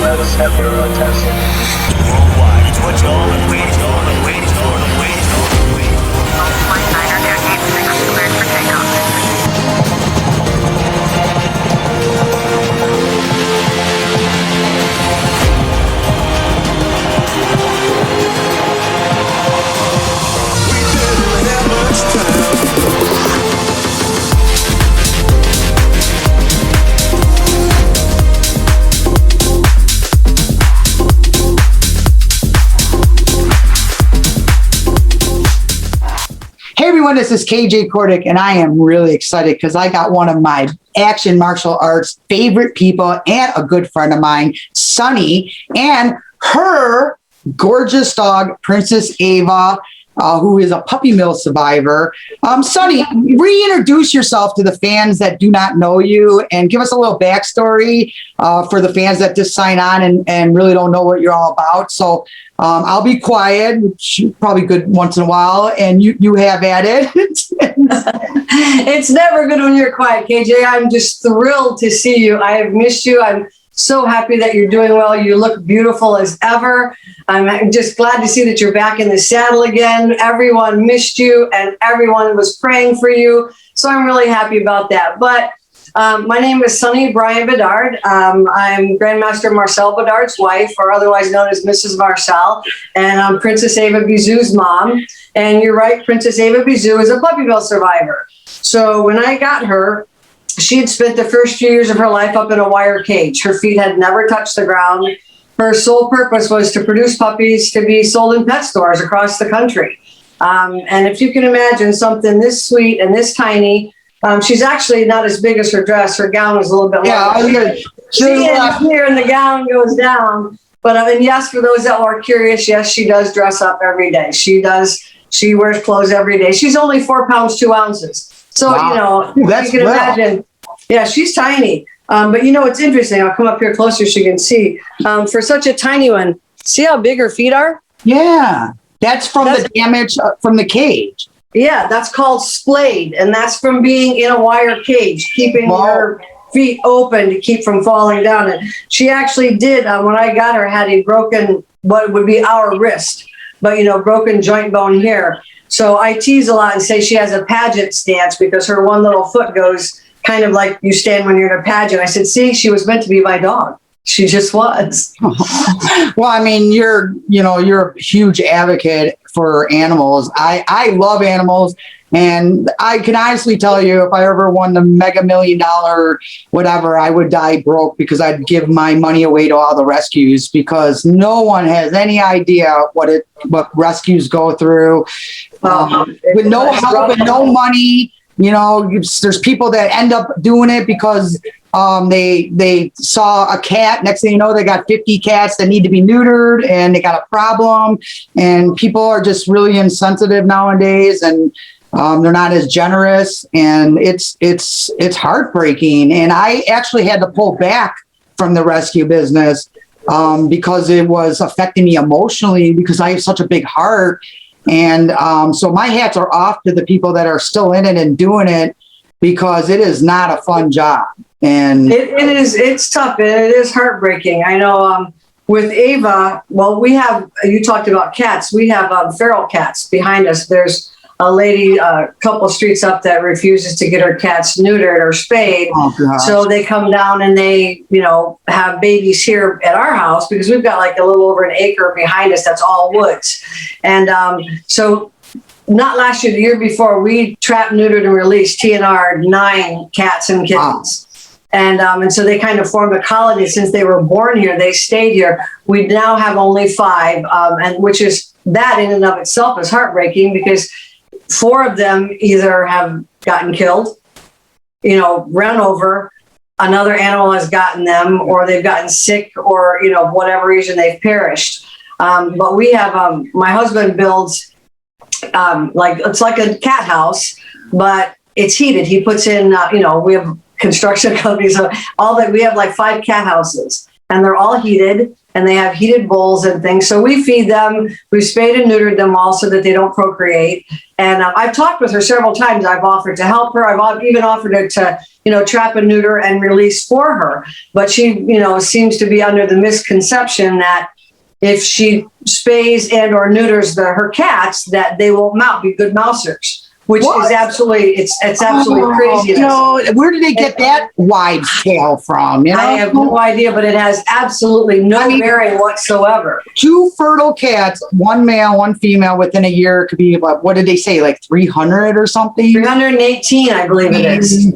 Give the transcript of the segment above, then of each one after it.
Let's have your attention. Worldwide, it's what y'all been waiting for, and waiting for, and waiting for, and waiting for. Flight 9er 286 cleared for takeoff. Hey everyone, this is KJ Kordick, and I am really excited because I got one of my action martial arts favorite people and a good friend of mine, Sonnie, and her gorgeous dog, Princess Ava, who is a puppy mill survivor. Sonnie, reintroduce yourself to the fans that do not know you and give us a little backstory for the fans that just sign on and really don't know what you're all about. So I'll be quiet, which is probably good once in a while, and you have at it. It's never good when you're quiet, KJ. I'm just thrilled to see you. I have missed you. I'm so happy that you're doing well. You look beautiful as ever. I'm just glad to see that you're back in the saddle again. Everyone missed you and everyone was praying for you. So I'm really happy about that. But my name is Sonnie Bryant Bedard. I'm Grandmaster Marcel Bedard's wife, or otherwise known as Mrs. Marcel, and I'm Princess Ava Bisou's mom. And you're right, Princess Ava Bisou is a puppy mill survivor. So when I got her, she had spent the first few years of her life up in a wire cage. Her feet had never touched the ground. Her sole purpose was to produce puppies to be sold in pet stores across the country. And if you can imagine something this sweet and this tiny, she's actually not as big as her dress. Her gown is a little bit longer. She ends here and the gown goes down. But and yes, for those that are curious, yes, she does dress up every day. She does. She wears clothes every day. She's only 4 pounds, 2 ounces. So, Wow. you can imagine. Yeah, she's tiny. But it's interesting. I'll come up here closer so you can see. For such a tiny one, see how big her feet are? Yeah, that's the damage from the cage. Yeah, that's called splayed, and that's from being in a wire cage, keeping her feet open to keep from falling down. And she actually did, when I got her, had a broken, what would be our wrist, but, broken joint bone here. So I tease a lot and say she has a pageant stance because her one little foot goes kind of like you stand when you're in a pageant. I said, see, she was meant to be my dog. She just was. Well, I mean, you're a huge advocate for animals. I love animals, and I can honestly tell you, if I ever won the Mega $1 Million whatever, I would die broke because I'd give my money away to all the rescues, because no one has any idea what rescues go through with no help and no money. There's people that end up doing it because they saw a cat. Next thing you know, they got 50 cats that need to be neutered, and they got a problem. And people are just really insensitive nowadays, and they're not as generous. And it's heartbreaking. And I actually had to pull back from the rescue business because it was affecting me emotionally, because I have such a big heart. And so my hats are off to the people that are still in it and doing it, because it is not a fun job. And it's tough, and it is heartbreaking. I know with Ava, you talked about cats. We have feral cats behind us. There's a lady a couple streets up that refuses to get her cats neutered or spayed. Oh, gosh. So they come down and they, have babies here at our house, because we've got like a little over an acre behind us that's all woods. And so not last year, the year before, we trapped, neutered, and released TNR 9 cats and kittens. Wow. And so they kind of formed a colony. Since they were born here, they stayed here. We now have only 5, and which is, that in and of itself is heartbreaking, because 4 of them either have gotten killed, run over, another animal has gotten them, or they've gotten sick, or, whatever reason they've perished. But we have, my husband builds, it's like a cat house, but it's heated. He puts in, we have construction companies, we have like 5 cat houses, and they're all heated. and they have heated bowls and things. So we feed them. We've spayed and neutered them all so that they don't procreate. And I've talked with her several times. I've offered to help her. I've even offered to trap and neuter and release for her. But she, seems to be under the misconception that if she spays and or neuters her cats, that they will be good mousers. Which is absolutely, it's absolutely crazy. Where did they get that wives' tale from? I have no idea, but it has absolutely no bearing whatsoever. 2 fertile cats, 1 male, 1 female, within a year could be, what did they say, like 300 or something? 318, I believe it is.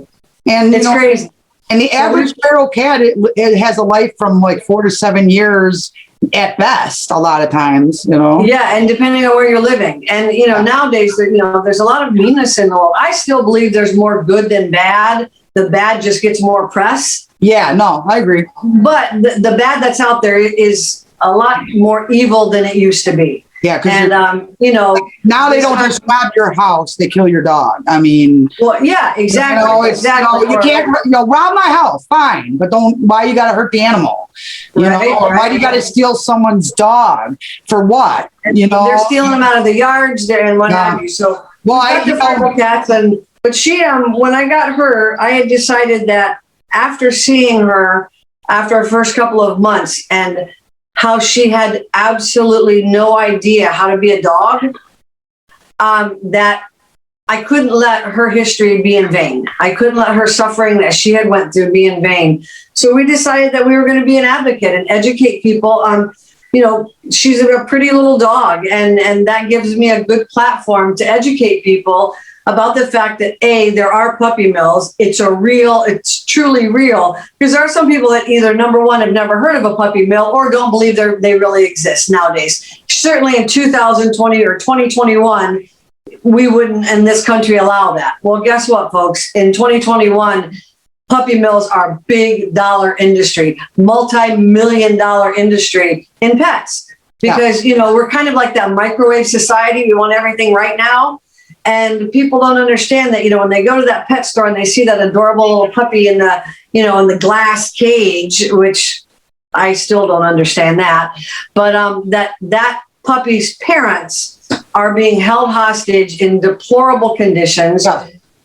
And it's crazy. And the average feral cat, it has a life from like 4 to 7 years at best, a lot of times, Yeah, and depending on where you're living. And, nowadays, there's a lot of meanness in the world. I still believe there's more good than bad. The bad just gets more press. Yeah, no, I agree. But the bad that's out there is a lot more evil than it used to be. Yeah, because now they don't just rob your house; they kill your dog. I mean, well, yeah, exactly. Exactly. You can't, rob my house, fine, but don't. Why you got to hurt the animal? Why do you got to steal someone's dog for what? They're stealing them out of the yards there and what have you. So, I got the cats, but she, when I got her, I had decided that after seeing her after our first couple of months and how she had absolutely no idea how to be a dog, that I couldn't let her history be in vain. I couldn't let her suffering that she had went through be in vain. So we decided that we were going to be an advocate and educate people on, she's a pretty little dog, and that gives me a good platform to educate people about the fact that there are puppy mills. It's truly real, because there are some people that either, number one, have never heard of a puppy mill or don't believe they really exist nowadays. Certainly in 2020 or 2021, we wouldn't in this country allow that. Well, guess what, folks? In 2021, puppy mills are big dollar industry, multi-million dollar industry in pets, because, we're kind of like that microwave society. We want everything right now. And people don't understand that, when they go to that pet store and they see that adorable little puppy in the, in the glass cage, which I still don't understand that, but that puppy's parents are being held hostage in deplorable conditions,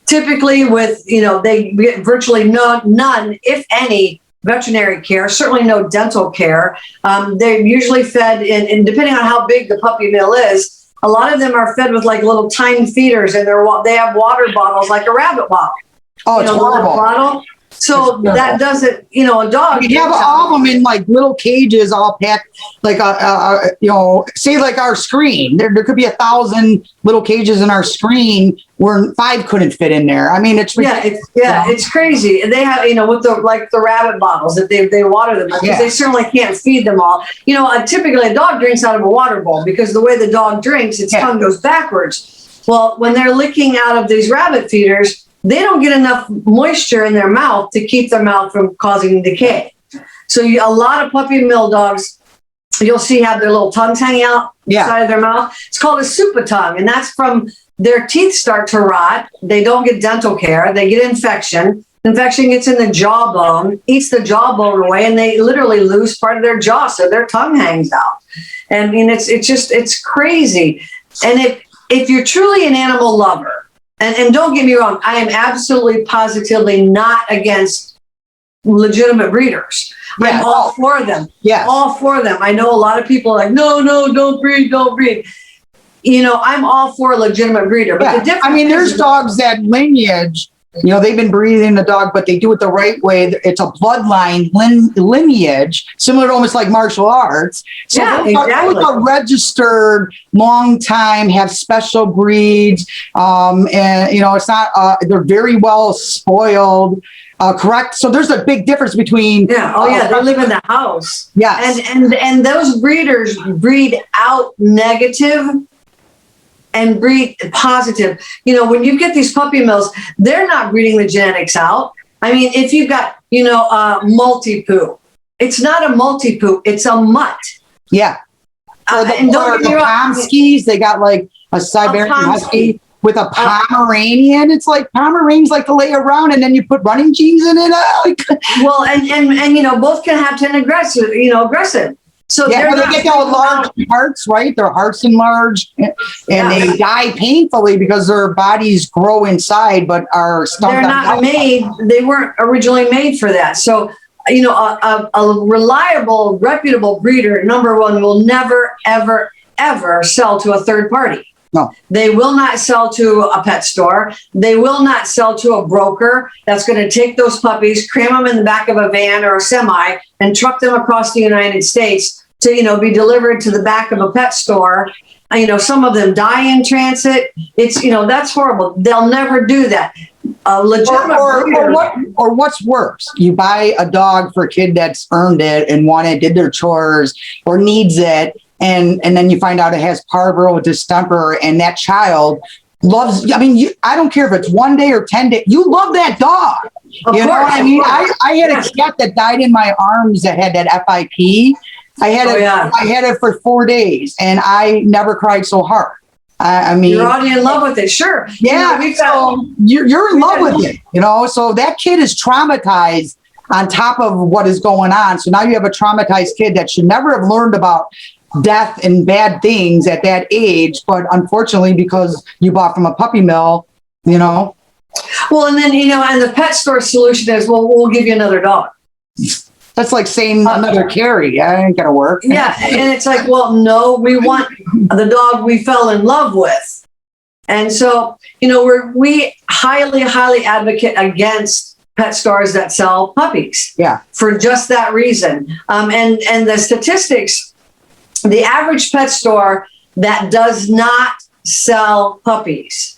typically with, they get virtually none, if any, veterinary care, certainly no dental care. They're usually fed and depending on how big the puppy mill is, a lot of them are fed with like little tiny feeders, and they have water bottles like a rabbit bottle. Oh, it's horrible. Bottle. So that doesn't, a dog. You have all of them in like little cages, all packed, like say like our screen. There could be 1,000 little cages in our screen where 5 couldn't fit in there. I mean, it's it's crazy. And they have, with the rabbit bottles that they water them, because they certainly can't feed them all. Typically a dog drinks out of a water bowl, because the way the dog drinks, its tongue goes backwards. Well, when they're licking out of these rabbit feeders, they don't get enough moisture in their mouth to keep their mouth from causing decay. So a lot of puppy mill dogs, you'll see, have their little tongues hanging out inside of their mouth. It's called a super tongue, and that's from their teeth start to rot. They don't get dental care. They get infection. Infection gets in the jawbone, eats the jawbone away, and they literally lose part of their jaw, so their tongue hangs out. And I mean, it's crazy. And if you're truly an animal lover, and don't get me wrong, I am absolutely positively not against legitimate breeders. I'm all for them. Yes. All for them. I know a lot of people are like, no, don't breed. I'm all for a legitimate breeder. But the difference there's dogs that lineage, they've been breeding the dog, but they do it the right way. It's a bloodline lineage, similar to almost like martial arts. So those are registered, long time, have special breeds. And, it's not, they're very well spoiled. Correct. So there's a big difference between. They live in the house. Yes. And those breeders breed out negative and breed positive. When you get these puppy mills, they're not breeding the genetics out. I mean, if you've got, multi-poo, it's not a multi-poo, it's a mutt. Yeah. And don't get me wrong, Pomskis, they got like a Siberian Husky with a Pomeranian. It's like Pomeranians like to lay around, and then you put running jeans in it. Well, and both can have 10 aggressive. So Yeah, they're well, they not get those large hearts, right? Their hearts enlarged, and they die painfully because their bodies grow inside, but are stumped they're on not outside. made, they weren't originally made for that. So, you know, a reliable, reputable breeder, number one, will never, ever, ever sell to a third party. No. They will not sell to a pet store. They will not sell to a broker that's going to take those puppies, cram them in the back of a van or a semi, and truck them across the United States to, you know, be delivered to the back of a pet store. You know, some of them die in transit. It's, you know, that's horrible. They'll never do that. A legitimate breeder. Or what's worse, you buy a dog for a kid that's earned it and did their chores or needs it, and then you find out it has parvo or distemper, and that child loves. I mean, I don't care if it's 1 day or 10 days. You love that dog. Of You know course, what I of mean? course. I had a cat that died in my arms that had that FIP. I had I had it for 4 days, and I never cried so hard. I mean, You're already in love with it, sure. yeah, You know, so you're in love with it, you know. So that kid is traumatized on top of what is going on. So now you have a traumatized kid that should never have learned about death and bad things at that age, but unfortunately, because you bought from a puppy mill, you know. well, and then, you know, and the pet store solution is, well, we'll give you another dog. That's like saying another Carrie. That ain't gonna work. Yeah, and it's like, well, no, we want the dog we fell in love with. And so, you know, we highly, highly advocate against pet stores that sell puppies. Yeah. For just that reason. And the statistics, the average pet store that does not sell puppies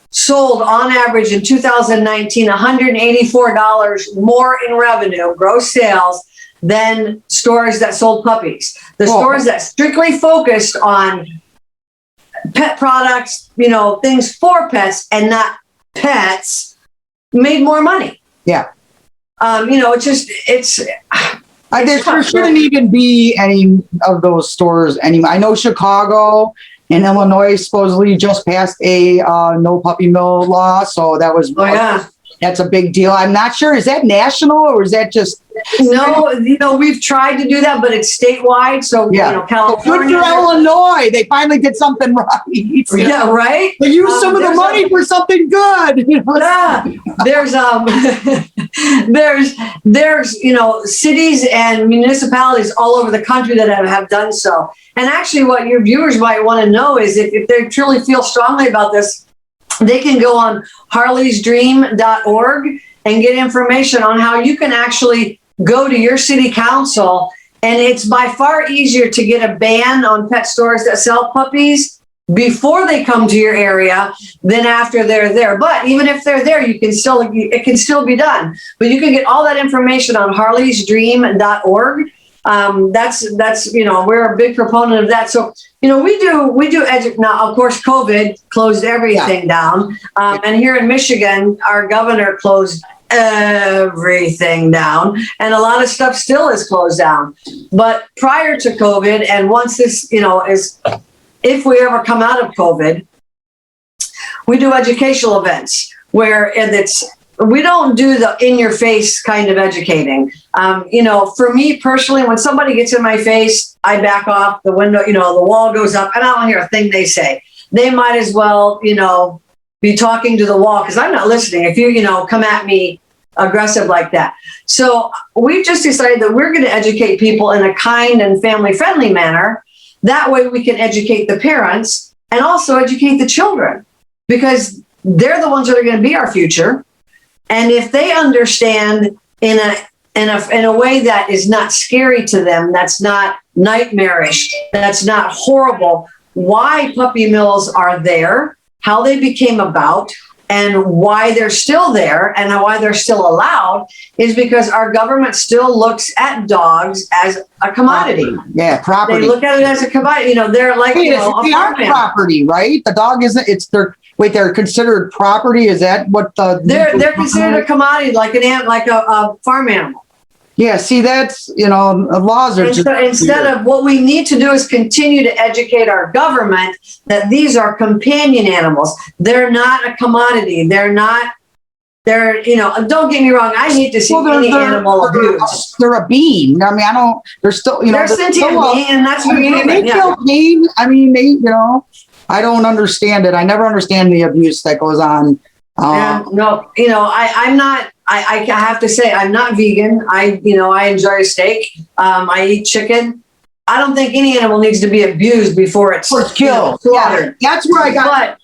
sold on average in 2019 $184 more in revenue, gross sales, than stores that sold puppies. The stores that strictly focused on pet products, you know, things for pets and not pets, made more money. Yeah. You know, There shouldn't even be any of those stores anymore. I know Chicago and Illinois supposedly just passed a no puppy mill law, so that was that's a big deal. I'm not sure, is that national or is that just no? You know, we've tried to do that, but it's statewide. So you know, California, good for Illinois. They finally did something right. Yeah, right. They used some of the money for something good. You know? Yeah, there's there's you know, cities and municipalities all over the country that have done so. And actually, what your viewers might want to know is if they truly feel strongly about this, they can go on harleysdream.org and get information on how you can actually go to your city council. And it's by far easier to get a ban on pet stores that sell puppies before they come to your area than after they're there. But even if they're there, it can still be done. But you can get all that information on harleysdream.org. That's you know, we're a big proponent of that. So you know, we do now. Of course, COVID closed everything down, and here in Michigan, our governor closed everything down, and a lot of stuff still is closed down. But prior to COVID, and once this, you know, if we ever come out of COVID, we do educational events where we don't do the in-your-face kind of educating. You know, for me personally, when somebody gets in my face, I back off the window, you know, the wall goes up, and I don't hear a thing they say. They might as well, you know, be talking to the wall, because I'm not listening if you know, come at me aggressive like that. So we've just decided that we're going to educate people in a kind and family-friendly manner. That way we can educate the parents and also educate the children, because they're the ones that are going to be our future. And if they understand in a way that is not scary to them, that's not nightmarish, that's not horrible, why puppy mills are there, how they became about, and why they're still there and why they're still allowed, is because our government still looks at dogs as a commodity. Yeah, property. They look at it as a commodity. You know, they're like, they are property, right? The dog isn't. They're considered property. Is that what they're considered a commodity, like a farm animal. Yeah, see, that's, you know, laws are instead of what we need to do is continue to educate our government that these are companion animals. They're not a commodity. They're not They're, don't get me wrong. I hate to see any animal abused. They're a being. I mean, they're still, they're sentient being, and that's what they feel pain. I mean, I don't understand it. I never understand the abuse that goes on. I'm not, I have to say, I'm not vegan. I enjoy a steak. I eat chicken. I don't think any animal needs to be abused before it's killed. Slaughtered. Yeah, that's where I got.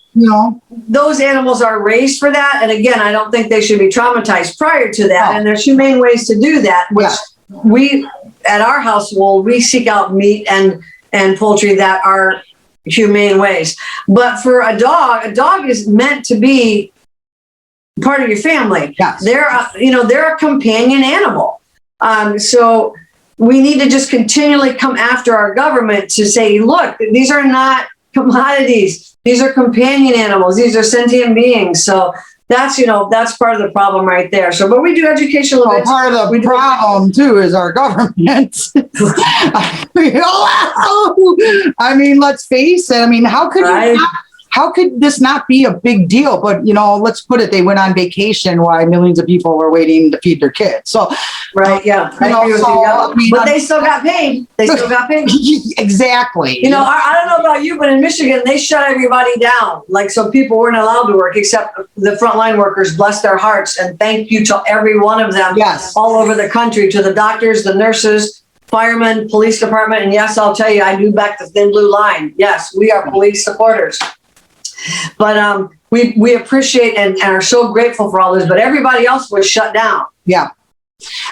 Those animals are raised for that, and again, I don't think they should be traumatized prior to that. And there's humane ways to do that, which we at our household we seek out meat and poultry that are humane ways. But for a dog is meant to be part of your family. Yes. They're a companion animal. So we need to just continually come after our government to say, look, these are not commodities. These are companion animals. These are sentient beings. So that's part of the problem right there. So, but we do educational events. Part of the problem too is our government. I mean, let's face it. I mean, how could this not be a big deal? But let's put it, they went on vacation while millions of people were waiting to feed their kids. So, I agree with you. But they still got paid. Exactly. I don't know about you, but in Michigan, they shut everybody down. So people weren't allowed to work except the frontline workers, bless their hearts. And thank you to every one of them all over the country, to the doctors, the nurses, firemen, police department. And yes, I'll tell you, I do back the thin blue line. Yes, we are police supporters. But we appreciate and are so grateful for all this. But everybody else was shut down. Yeah.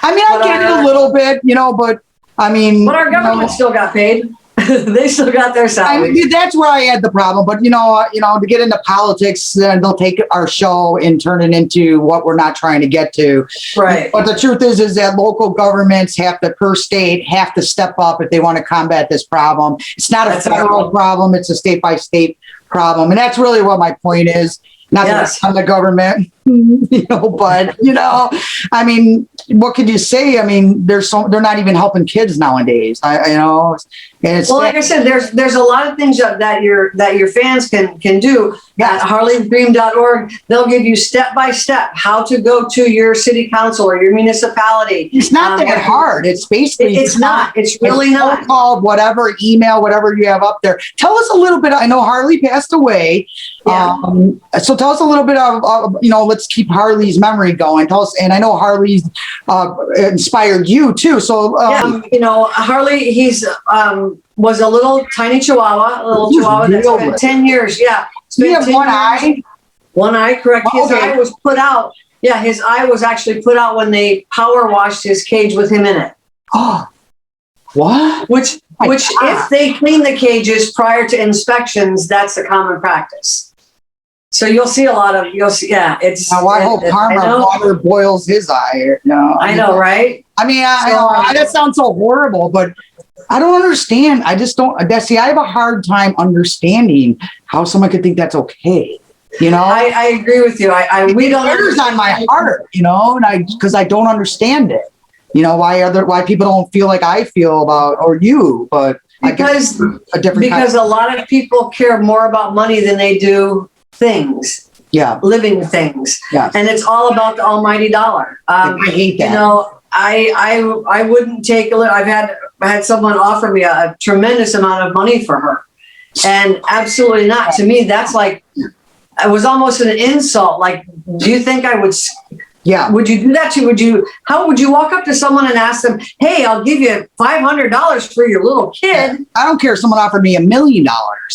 I mean, I get it a little bit, but I mean. But our government still got paid. They still got their salary. I mean, that's where I had the problem. But, to get into politics, they'll take our show and turn it into what we're not trying to get to. Right. But the truth is that local governments per state have to step up if they want to combat this problem. It's not a federal problem. It's a state by state problem. And that's really what my point is. Not that I'm the government, but, I mean, what could you say? I mean, they're not even helping kids nowadays. And it's like I said, there's a lot of things that your fans can do at harleysdream.org. They'll give you step by step how to go to your city council or your municipality. It's not that hard. It's basically it's not. It's really not. Call, whatever, email, whatever you have up there. Tell us a little bit. I know Harley passed away. Yeah. So tell us a little bit of let's keep Harley's memory going. Tell us, and I know Harley's inspired you too. So Harley, he's was a little tiny chihuahua, that spent 10 years. Yeah. He had one eye? One eye, correct. His eye was put out. Yeah, his eye was actually put out when they power washed his cage with him in it. Oh, what? Which if they clean the cages prior to inspections, that's a common practice. So you'll see it's. Now, I hope Karma water boils his eye. I know, right? I mean, that sounds so horrible, but I don't understand. I just don't. See, I have a hard time understanding how someone could think that's okay. I agree with you. We don't. It on my heart, and because I don't understand it. Why people don't feel like I feel about or you, but because a lot of people care more about money than they do things. Yeah, living things. Yeah, and it's all about the almighty dollar. I hate that. I wouldn't take a little. I had someone offer me a tremendous amount of money for her, and absolutely not. To me, that's like it was almost an insult. Like, do you think I would? Yeah. Would you do that to how would you walk up to someone and ask them, hey, I'll give you $500 for your little kid? I don't care if someone offered me $1 million,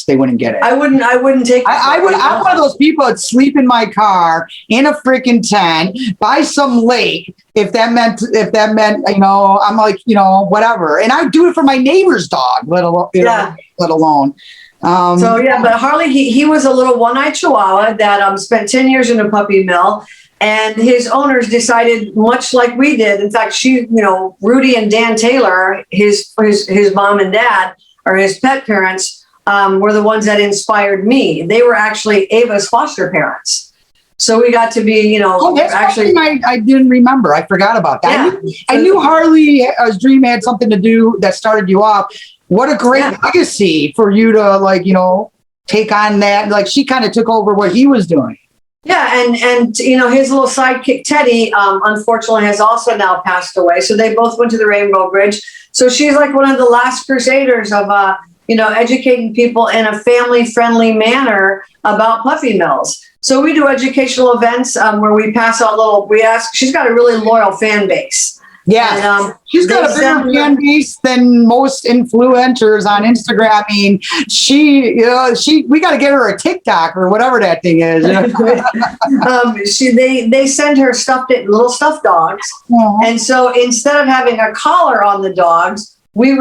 they wouldn't get it. I wouldn't take it. I'm one of those people that sleep in my car in a freaking tent by some lake. If that meant, I'm like, whatever. And I do it for my neighbor's dog, let alone. But Harley, he was a little one-eyed chihuahua that spent 10 years in a puppy mill. And his owners decided, much like we did. In fact, Rudy and Dan Taylor, his mom and dad, or his pet parents, were the ones that inspired me. They were actually Ava's foster parents. So we got to be, that's actually I didn't remember. I forgot about that. Yeah. I knew Harley's dream had something to do that started you off. What a great legacy for you to take on that. Like she kind of took over what he was doing. Yeah, and you know, his little sidekick Teddy, unfortunately, has also now passed away. So they both went to the Rainbow Bridge. So she's like one of the last crusaders of you know, educating people in a family-friendly manner about puppy mills. So we do educational events where we pass out little. We ask. She's got a really loyal fan base. Yeah, And, she's got a bigger fan base than most influencers on Instagram. I mean, we got to get her a TikTok or whatever that thing is. They send her little stuffed dogs, and so instead of having a collar on the dogs, we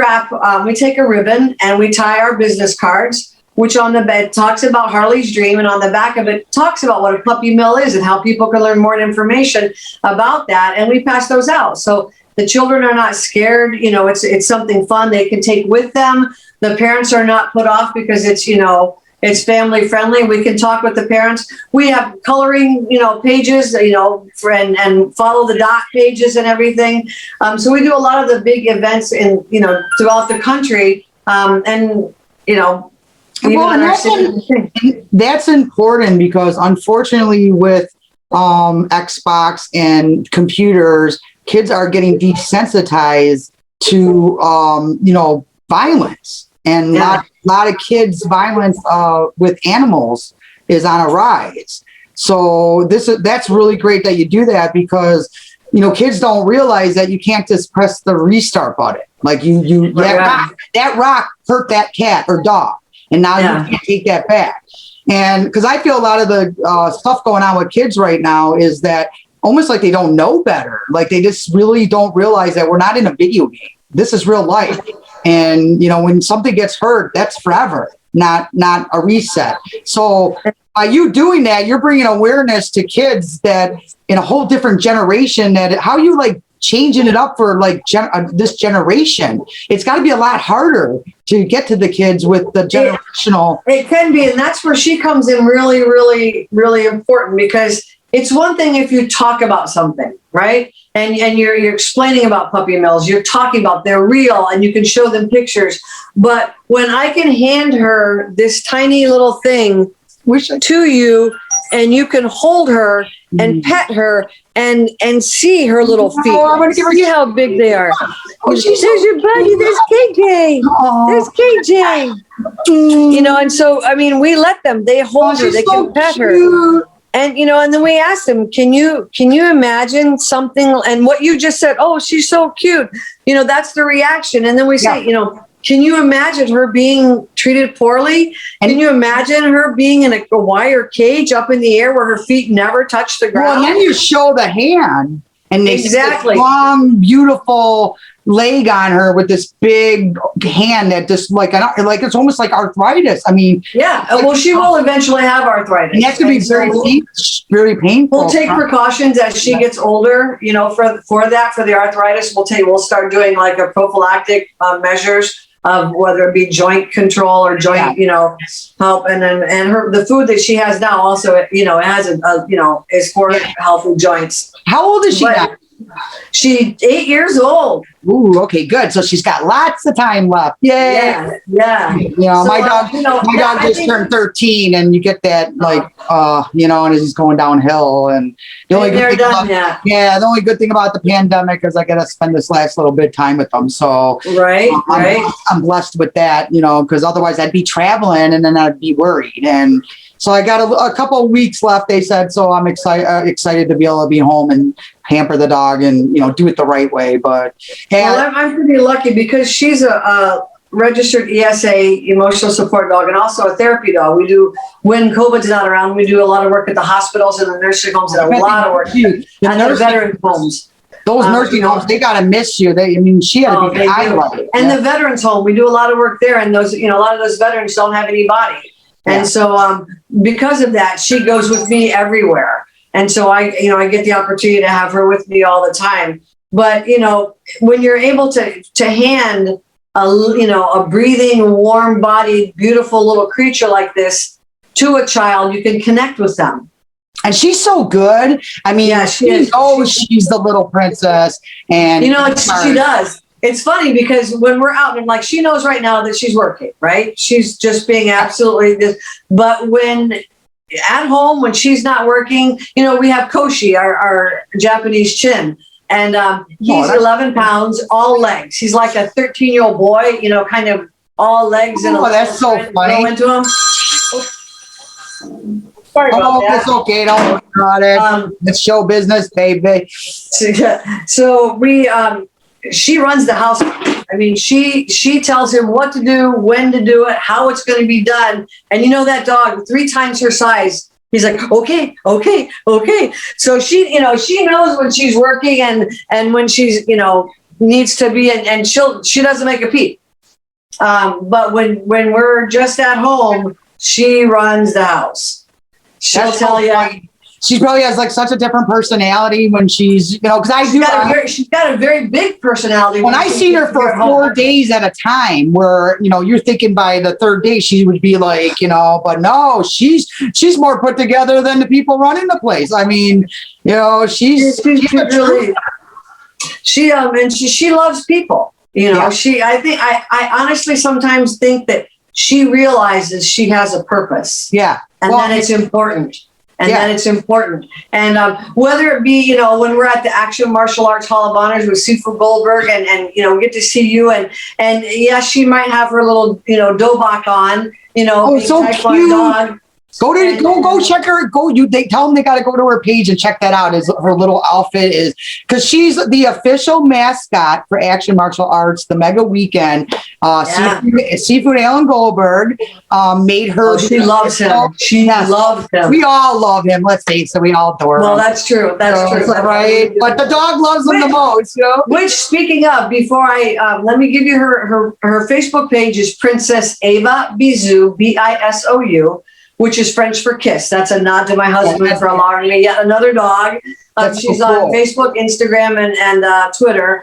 take a ribbon and we tie our business cards, which on the bed talks about Harley's Dream, and on the back of it talks about what a puppy mill is and how people can learn more information about that. And we pass those out. So the children are not scared. You know, it's something fun they can take with them. The parents are not put off because it's, you know, it's family friendly. We can talk with the parents. We have coloring, you know, pages, you know, and follow the dot pages and everything. So we do a lot of the big events you know, throughout the country. And, you know, that's important because unfortunately with Xbox and computers, kids are getting desensitized to you know, violence, and a lot of kids' violence with animals is on a rise. So that's really great that you do that, because you know, kids don't realize that you can't just press the restart button. Like that rock hurt that cat or dog. And now you can't take that back. And because I feel a lot of the stuff going on with kids right now is that almost like they don't know better. Like they just really don't realize that we're not in a video game. This is real life. And, you know, when something gets hurt, that's forever, not a reset. So by you doing that, you're bringing awareness to kids that in a whole different generation, that how you like changing it up for like this generation. It's got to be a lot harder to get to the kids with the generational. It can be, and that's where she comes in really, really, really important, because it's one thing if you talk about something, right? And you're explaining about puppy mills, you're talking about they're real and you can show them pictures. But when I can hand her this tiny little thing to you, and you can hold her and pet her and see her little feet. I'm gonna give her, see how big they are. There's your buddy. There's KJ. There's KJ. You know, and so I mean, we let them. They hold her. They can pet her. And you know, and then we asked them, can you imagine something? And what you just said, oh, she's so cute. You know, that's the reaction. And then we say, you know, can you imagine her being treated poorly? And can you imagine her being in a wire cage up in the air where her feet never touch the ground? Well, and then you show the hand, and they exactly see this long, beautiful leg on her with this big hand that just like it's almost like arthritis. I mean, well, she will eventually have arthritis. And that's going to be very painful. We'll take precautions as she gets older. You know, for the arthritis, we'll start doing like a prophylactic measures of whether it be joint control or joint, you know, help. And then the food that she has now also, you know, it has is for healthy joints. How old is she now? She's 8 years old. Ooh, okay, good. So she's got lots of time left. Yay. Yeah. You know, so, my dog just turned 13, and you get that you know, and he's going downhill. And the only the only good thing about the pandemic is I got to spend this last little bit of time with them. So I'm blessed with that, you know, because otherwise I'd be traveling and then I'd be worried. And so I got a couple of weeks left, they said. So I'm excited to be able to be home and pamper the dog and, you know, do it the right way. But I'm pretty lucky because she's a registered ESA emotional support dog and also a therapy dog. We do, when COVID's not around, we do a lot of work at the hospitals and the nursing homes and a lot of work at the veteran homes. Those nursing homes, they got to miss you. She had to be highlighted. And the veterans home, we do a lot of work there. And those, you know, a lot of those veterans don't have any body. And so because of that, she goes with me everywhere. And so I get the opportunity to have her with me all the time. But, you know, when you're able to hand a breathing, warm-bodied, beautiful little creature like this to a child, you can connect with them. And she's so good. I mean, she's the little princess. And you know, she does. It's funny because when we're out and like, she knows right now that she's working, right? She's just being absolutely this. But when at home when she's not working, we have Koshi, our Japanese chin. And he's 11 pounds, all legs. He's like a 13-year-old boy, kind of all legs. And that's so funny. Go into him. Sorry about that. It's okay. Don't worry about it. It's show business, baby. So she runs the house. I mean, she tells him what to do, when to do it, how it's going to be done. And that dog, 3 times her size, he's like, okay. So she knows when she's working and when she's, needs to be, and she doesn't make a peep. But when we're just at home, she runs the house. She'll tell you. She probably has like such a different personality when she's, because she's got a very big personality. When I see her for 4 days at a time, where, you're thinking by the 3rd day, she would be like, but no, she's more put together than the people running the place. I mean, she's really, she loves people, Yeah. I honestly sometimes think that she realizes she has a purpose. Yeah. And then it's important. And whether it be, when we're at the Action Martial Arts Hall of Honors with Sifu Goldberg and we get to see you and yes, she might have her little, dobak on, so cute. dog. Go check her. They tell them they got to go to her page and check that out. Her little outfit is, because she's the official mascot for Action Martial Arts, the Mega Weekend. Seafood Alan Goldberg made her. Oh, she loves him. She loves him. We all love him. Let's face it, we all adore him. Well, that's true. That's true. Right? But the dog loves him the most. Which, speaking of, before I let me give you her Facebook page is Princess Ava Bisou, Bisou. Which is French for kiss. That's a nod to my husband for allowing me yet another dog. She's on Facebook, Instagram, and Twitter.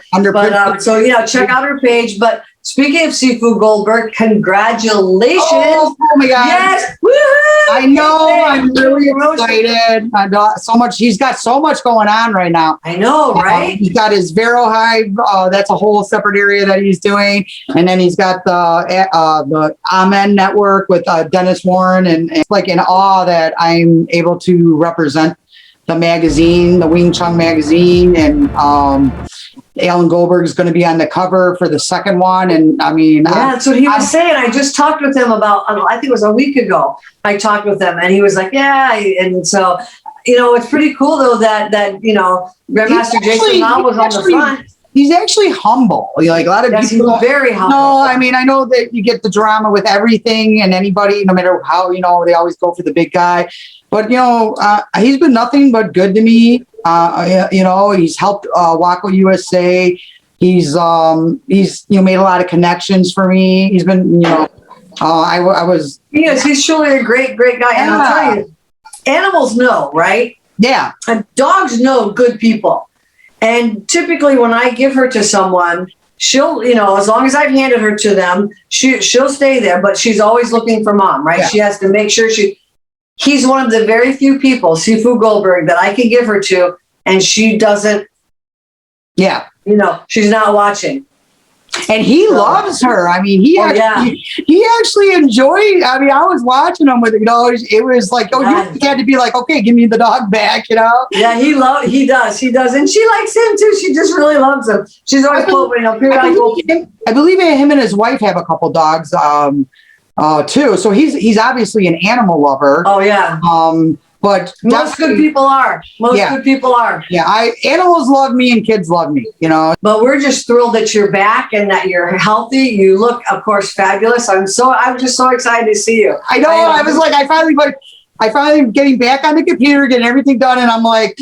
Check out her page. But speaking of Sifu Goldberg, congratulations! Oh my God! Yes, woo-hoo! I know. I'm really excited. So much. He's got so much going on right now. I know, right? He's got his Vero Hive. That's a whole separate area that he's doing, and then he's got the Amen Network with Dennis Warren, and it's like in awe that I'm able to represent the magazine, the Wing Chun magazine, and Alan Goldberg is going to be on the cover for the second one. And I mean, that's what he was saying. I just talked with him about, I think it was a week ago. I talked with him and he was like, yeah. And so, it's pretty cool though that Grandmaster Jason Lau was on the front. He's actually humble. Like a lot of people, he's very humble. No, I mean, I know that you get the drama with everything and anybody, no matter how, they always go for the big guy. But, he's been nothing but good to me. He's helped Waco USA. He's made a lot of connections for me. He's been, I was. He's truly a great, great guy. And I'll tell you, animals know, right? Yeah. And dogs know good people. And typically when I give her to someone, she'll, as long as I've handed her to them, she'll stay there, but she's always looking for mom, right? Yeah. She has to make sure he's one of the very few people, Sifu Goldberg, that I can give her to, and she doesn't, she's not watching. And he loves her. I mean, he actually enjoyed. I mean, I was watching him with it. It was like, you had to be like, okay, give me the dog back. Yeah, he does, and she likes him too. She just really loves him. She's always I believe him and his wife have a couple dogs too. So he's obviously an animal lover. Oh yeah. But most good people are. Good people are. Yeah, animals love me and kids love me, But we're just thrilled that you're back and that you're healthy. You look, of course, fabulous. I'm just so excited to see you. I know. I was like, I finally getting back on the computer, getting everything done, and I'm like,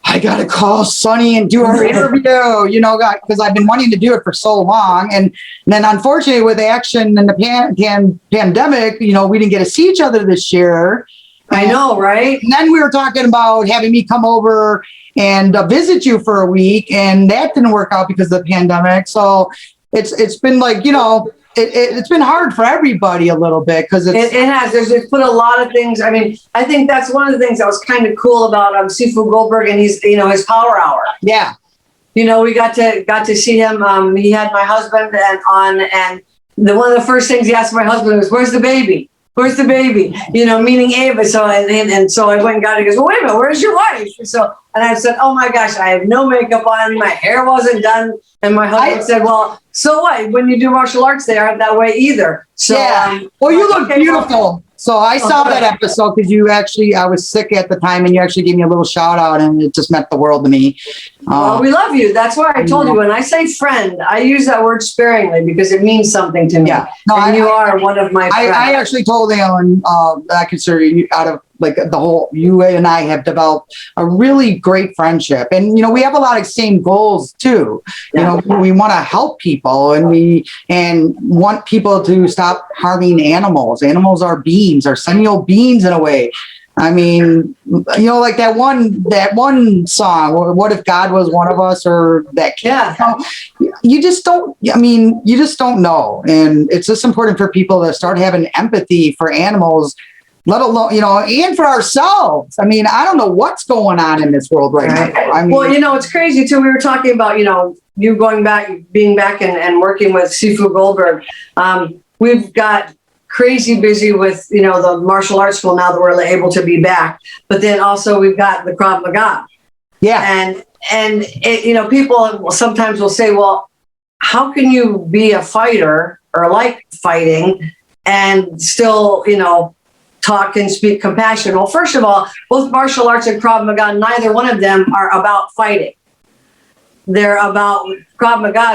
I gotta call Sonnie and do her interview, because I've been wanting to do it for so long. And then unfortunately with Action and the pandemic, we didn't get to see each other this year. I know, right? And then we were talking about having me come over and visit you for a week, and that didn't work out because of the pandemic. So it's been like, it's been hard for everybody a little bit because it has. It's put a lot of things. I mean, I think that's one of the things that was kind of cool about Sifu Goldberg and his Power Hour. Yeah. We got to see him. He had my husband and one of the first things he asked my husband was, "Where's the baby?" Where's the baby? Meaning Ava. So and so I went and got it. He goes, well, wait a minute, where's your wife? And I said, oh my gosh, I have no makeup on. My hair wasn't done. And my husband said, well, so what? When you do martial arts, they aren't that way either. So, yeah. Well, you look beautiful. So I saw that episode because I was sick at the time, and you actually gave me a little shout out, and it just meant the world to me. Well, we love you. That's why I told you, when I say friend, I use that word sparingly because it means something to me. Yeah. No, and you are one of my friends. I actually told Alan that I consider you out of you and I have developed a really great friendship. And, we have a lot of same goals too. Yeah. We want to help people, and want people to stop harming animals. Animals are beings, are sentient beings in a way. I mean, like that one song, what if God was one of us, or that kid? Yeah. You just don't know. And it's just important for people to start having empathy for animals, let alone, and for ourselves. I mean, I don't know what's going on in this world right now. I mean, well, it's crazy too. We were talking about, you being back and working with Sifu Goldberg. We've got crazy busy with, the martial arts school now that we're able to be back. But then also we've got the Krav Maga. Yeah. And it, people sometimes will say, well, how can you be a fighter or like fighting and still, talk and speak compassion? Well, first of all, both martial arts and Krav Maga, neither one of them are about fighting. They're about, Krav Maga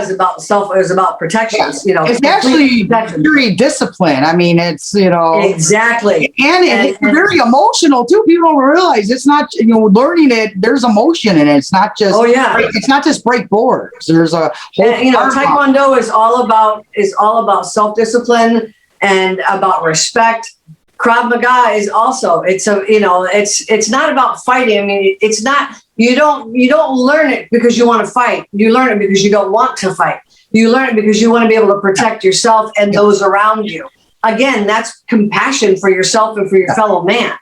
is about protections. It's actually very discipline. I mean, it's exactly, and it's very emotional too. People don't realize it's not learning it. There's emotion in it. It's not just it's not just break boards. There's a whole Taekwondo is all about self-discipline and about respect. Krav Maga is also, it's not about fighting. I mean, it's not, you don't learn it because you want to fight. You learn it because you don't want to fight. You learn it because you want to be able to protect yourself and those around you. Again, that's compassion for yourself and for your fellow man.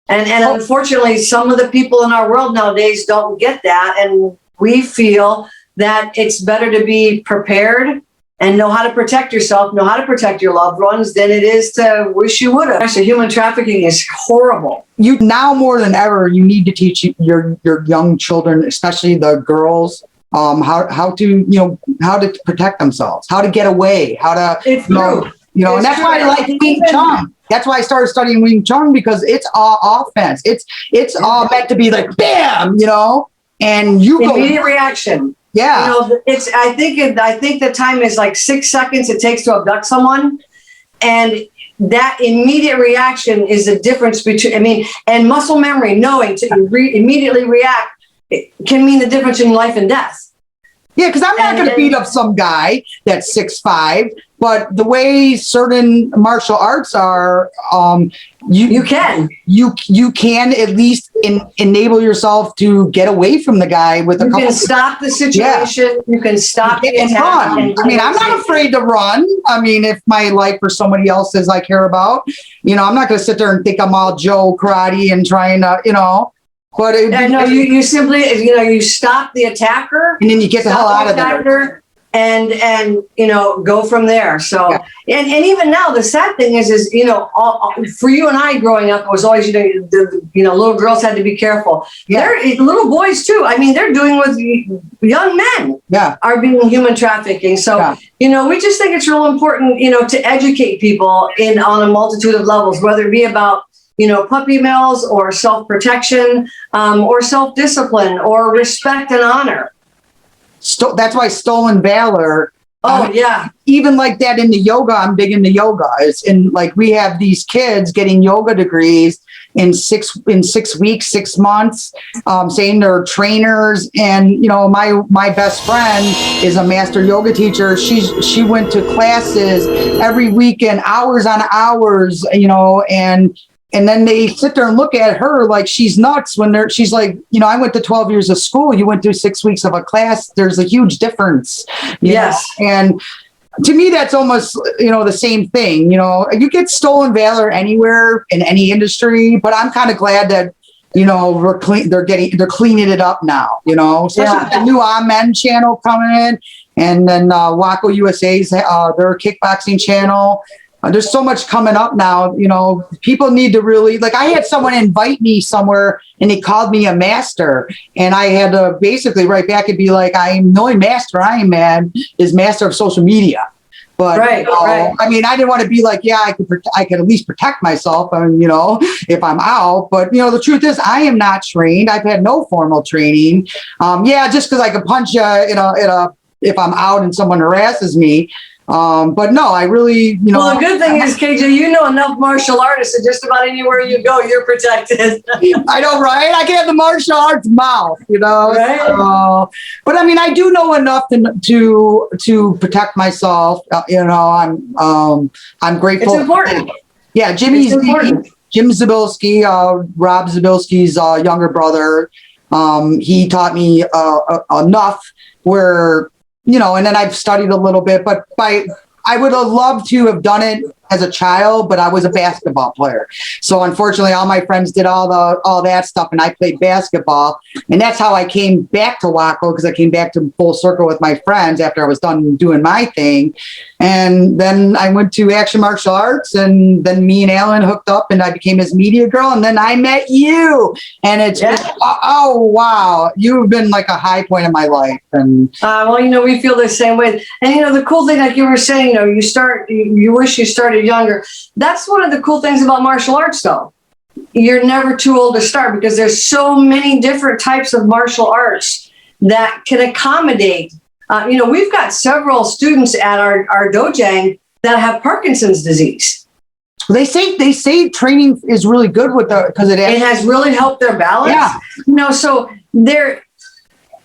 And unfortunately, some of the people in our world nowadays don't get that. And we feel that it's better to be prepared and know how to protect yourself, know how to protect your loved ones, than it is to wish you would have. Actually, human trafficking is horrible. You now more than ever, you need to teach your young children, especially the girls, how to protect themselves, how to get away, how to and that's why I like Wing Chun. That's why I started studying Wing Chun, because it's all offense. It's all meant to be like bam, and you go immediate reaction. Yeah. I think the time is like 6 seconds it takes to abduct someone. And that immediate reaction is the difference between, and muscle memory, knowing to immediately react, it can mean the difference in life and death. Yeah, because I'm not going to beat up some guy that's 6'5", but the way certain martial arts are, you can at least enable yourself to get away from the guy with a couple. You can stop the situation. Yeah. You can stop the attack. Run. I mean, I'm not afraid to run. I mean, if my life or somebody else's I care about, I'm not going to sit there and think I'm all Joe Karate and trying to, But you simply, you stop the attacker, and then you get the hell out of there, and go from there. So, and even now, the sad thing is for you and I growing up, it was always little girls had to be careful. Yeah. Little boys too. I mean, they're doing with young men. Yeah, are being human trafficking. So we just think it's real important to educate people on a multitude of levels, whether it be about puppy mills or self-protection, or self-discipline or respect and honor. That's why stolen valor. Even like that in the yoga, I'm big into yoga. It's we have these kids getting yoga degrees in 6 weeks, 6 months, saying they're trainers. And, my best friend is a master yoga teacher. She went to classes every weekend, hours on hours, and then they sit there and look at her like she's nuts when she's like, I went to 12 years of school. You went through 6 weeks of a class. There's a huge difference. Yes. And to me, that's almost, the same thing. You get stolen valor anywhere in any industry, but I'm kind of glad that, we're clean. They're cleaning it up now, especially with the new Amen channel coming in, and then Waco USA's, their kickboxing channel. there's so much coming up now. People need to really, like, I had someone invite me somewhere and they called me a master, and I had to basically write back and be like, I'm the only master I am, man, is master of social media. But right. I mean, I didn't want to be like, yeah, I could at least protect myself, and if I'm out. But the truth is, I am not trained. I've had no formal training. Just because I could punch you, if I'm out and someone harasses me. But no, I really, Well, the good thing is, KJ, enough martial artists that just about anywhere you go, you're protected. I know, right? I can have the martial arts mouth, Right. But I mean, I do know enough to protect myself. I'm grateful. It's important. Yeah, Jim Zabilski, Rob Zabilski's younger brother. He taught me enough where. And then I've studied a little bit, but I would have loved to have done it as a child, but I was a basketball player. So unfortunately, all my friends did all that stuff, and I played basketball. And that's how I came back to Waco, because I came back to full circle with my friends after I was done doing my thing. And then I went to action martial arts, and then me and Alan hooked up, and I became his media girl. And then I met you, and it's oh wow, you've been like a high point in my life. And we feel the same way. And the cool thing, like you were saying, you wish you started younger. That's one of the cool things about martial arts, though. You're never too old to start, because there's so many different types of martial arts that can accommodate. We've got several students at our dojang that have Parkinson's disease. They say training is really good with because it has really helped their balance. Yeah. So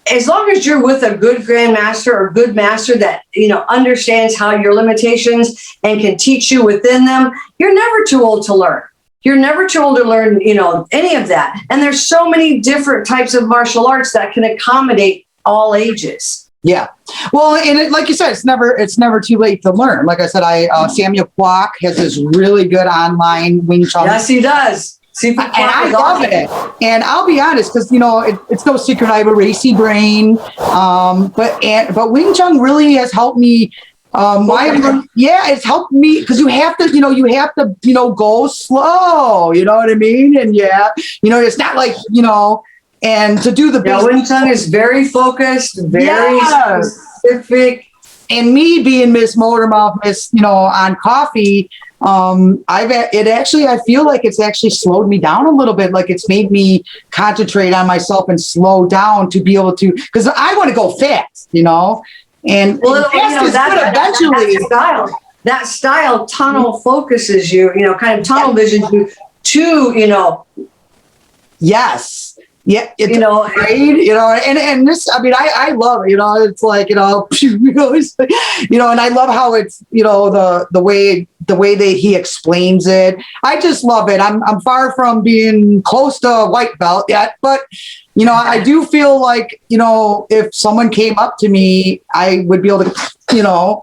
as long as you're with a good grandmaster or good master that understands how your limitations and can teach you within them, you're never too old to learn. You're never too old to learn, any of that. And there's so many different types of martial arts that can accommodate all ages. Yeah. Well, and like you said, it's never too late to learn. Like I said, Samuel Kwok has this really good online Wing Chun. Yes, he does. And I love it. And I'll be honest, because it's no secret I have a racy brain. But Wing Chun really has helped me. It's helped me, because you have to go slow. You know what I mean? And it's not like and to do the Wing Chun is very focused, very specific. And me being Miss Motormouth, Miss on coffee. I feel like it's actually slowed me down a little bit. Like it's made me concentrate on myself and slow down to be able to, because I want to go fast, and fast is good eventually. That style tunnel focuses you, kind of tunnel vision you to, Yes. Yeah, and this, I mean, I love it, it's like, and I love how it's, the way that he explains it. I just love it. I'm far from being close to white belt yet, but, I do feel like, if someone came up to me, I would be able to,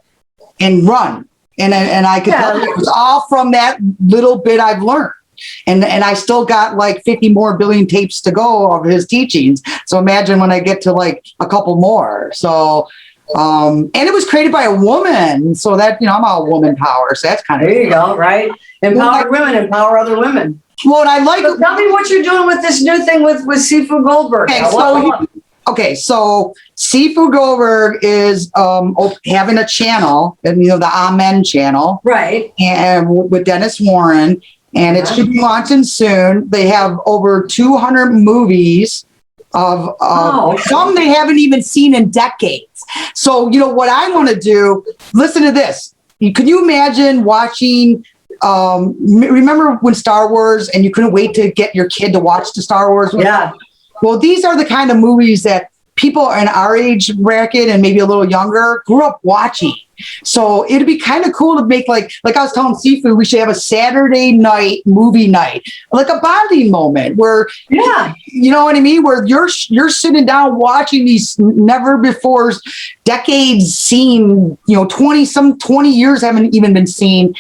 and run. And I could tell you it was all from that little bit I've learned. And I still got like 50 more billion tapes to go of his teachings. So imagine when I get to like a couple more. So, and it was created by a woman. So that, I'm all woman power. So that's kind of, there you go. Right. Empower women, empower other women. Well, and I like, so tell me what you're doing with this new thing with Sifu Goldberg. So Sifu Goldberg is having a channel, and the Amen channel. Right. And with Dennis Warren. And it should be launching soon. They have over 200 movies of some they haven't even seen in decades. So, what I want to do, listen to this. Can you imagine watching, remember when Star Wars, and you couldn't wait to get your kid to watch the Star Wars? Yeah. Well, these are the kind of movies that people in our age bracket and maybe a little younger grew up watching. So it'd be kind of cool to make like I was telling Sifu, we should have a Saturday night movie night, like a bonding moment where, you know what I mean? Where you're sitting down watching these never before decades seen, 20 years haven't even been seen.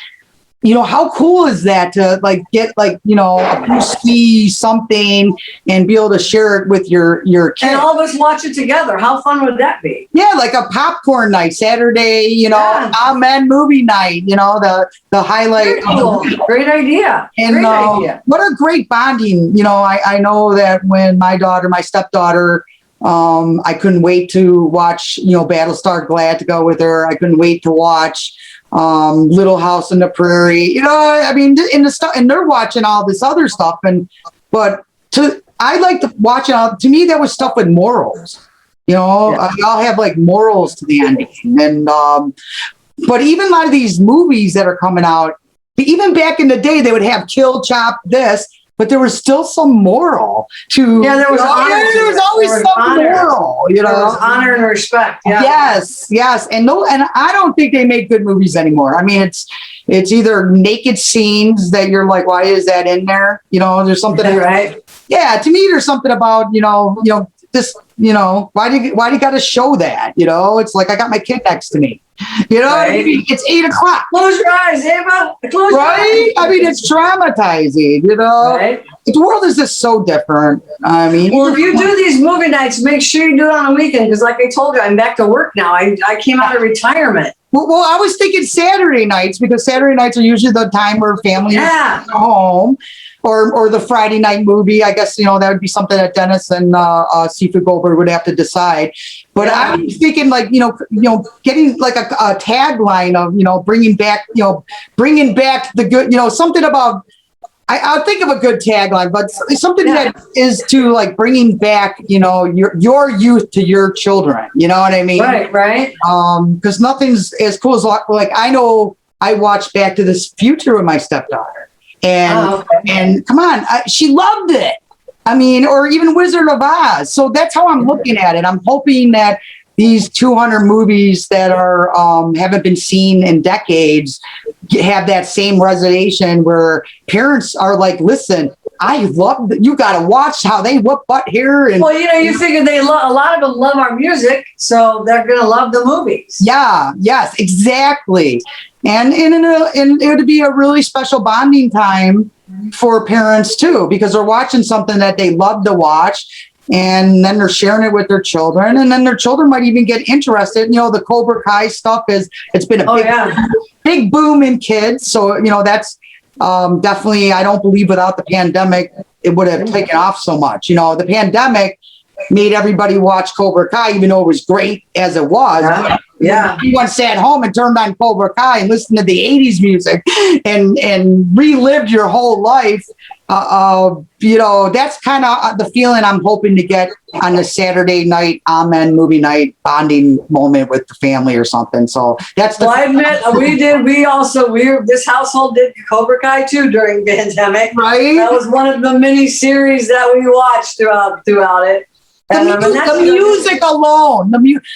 how cool is that to like get like, a Bisou something and be able to share it with your kid. And all of us watch it together. How fun would that be? Yeah, like a popcorn night, Saturday, Amen movie night, the highlight. Very cool. Great idea. And Great idea. what a great bonding. I know that when my stepdaughter, I couldn't wait to watch, Battlestar Galactica with her. I couldn't wait to watch Little House on the Prairie. And they're watching all this other stuff. I like to watch it. To me, that was stuff with morals. Y'all have like morals to the ending. And but even a lot of these movies that are coming out, even back in the day, they would have kill, chop, this. But there was still some moral to. Yeah, there was honor. There was always some moral. There was honor and respect. Yeah. Yes, and I don't think they make good movies anymore. I mean, it's either naked scenes that you're like, why is that in there? There's something right. Yeah, to me, there's something about this. Why do you got to show that? It's like I got my kid next to me. Right. What I mean? It's 8:00. Close your eyes, Ava. Close your eyes. I mean, it's traumatizing. Right. The world is just so different. I mean, well, if you do these movie nights, make sure you do it on a weekend because, like I told you, I'm back to work now. I came out of retirement. Well, I was thinking Saturday nights because Saturday nights are usually the time where families are home. Or the Friday night movie. I guess, that would be something that Dennis and Seafood Goldberg would have to decide. But I'm thinking like, getting like a tagline of, bringing back the good, something about, I'll think of a good tagline, but something that is to like bringing back, your youth to your children. You know what I mean? Right. Because nothing's as cool as like, I know I watched Back to the Future with my stepdaughter. And come on, she loved it. I mean, or even Wizard of Oz. So that's how I'm looking at it. I'm hoping that these 200 movies that are haven't been seen in decades have that same resonation where parents are like, listen, I love that. You got to watch how they whoop butt here. And, well, you figure a lot of them love our music, so they're going to love the movies. Yeah, yes, exactly. And it would be a really special bonding time for parents too, because they're watching something that they love to watch, and then they're sharing it with their children, and then their children might even get interested. The Cobra Kai stuff it's been a big boom in kids. So that's definitely. I don't believe without the pandemic it would have taken off so much. The pandemic made everybody watch Cobra Kai, even though it was great as it was. Yeah. Everyone sat home and turned on Cobra Kai and listened to the 80s music and relived your whole life. That's kind of the feeling I'm hoping to get on the Saturday night, Amen movie night bonding moment with the family or something. So that's the. Well, I admit this household did Cobra Kai too during the pandemic. Right. That was one of the mini series that we watched throughout it. The music alone. Music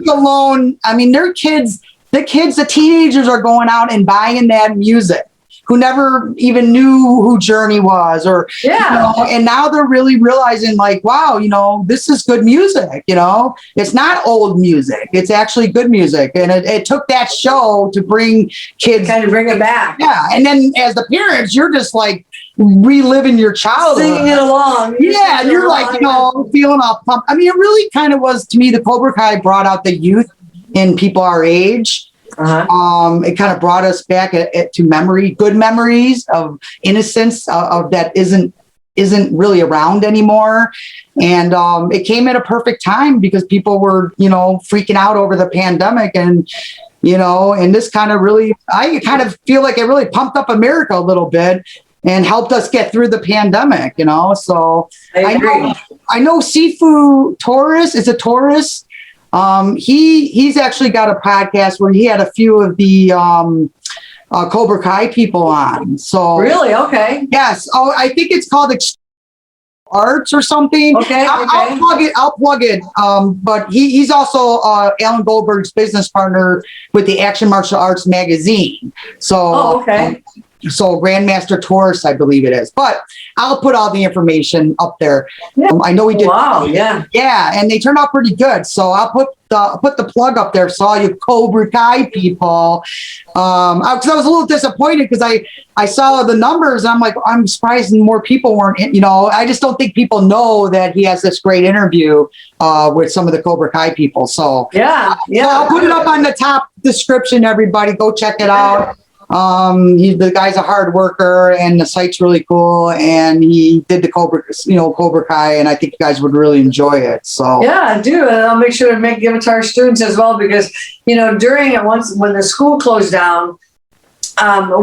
alone. I mean, the teenagers are going out and buying that music, who never even knew who Journey was, and now they're really realizing like, wow, this is good music. It's not old music. It's actually good music. And it took that show to bring kids. Kind of bring it back. Yeah. And then as the parents, you're just like, reliving your childhood, singing it along. You're like, feeling all pumped. I mean, it really kind of was, to me, the Cobra Kai brought out the youth in people our age. It kind of brought us back to good memories of innocence of that isn't really around anymore. And it came at a perfect time because people were, freaking out over the pandemic, and and this kind of really, I kind of feel like it really pumped up America a little bit and helped us get through the pandemic, So I know Sifu Torres is a Taurus. He's actually got a podcast where he had a few of the Cobra Kai people on. So really, okay, yes. Oh, I think it's called Arts or something. Okay, I'll plug it. But he's also Alan Goldberg's business partner with the Action Martial Arts magazine. So So Grandmaster Taurus, I believe it is. But I'll put all the information up there. I know we did. Wow, yeah. Yeah, and they turned out pretty good. So I'll put the plug up there. So all you Cobra Kai people, because I was a little disappointed because I saw the numbers. And I'm like, I'm surprised more people weren't. I just don't think people know that he has this great interview with some of the Cobra Kai people. So Yeah. so I'll put it up on the top description. Everybody, go check it out. The guy's a hard worker, and the site's really cool. And he did the Cobra Kai, and I think you guys would really enjoy it. So Yeah, I do. And I'll make sure to give it to our students as well, because, during it, when the school closed down,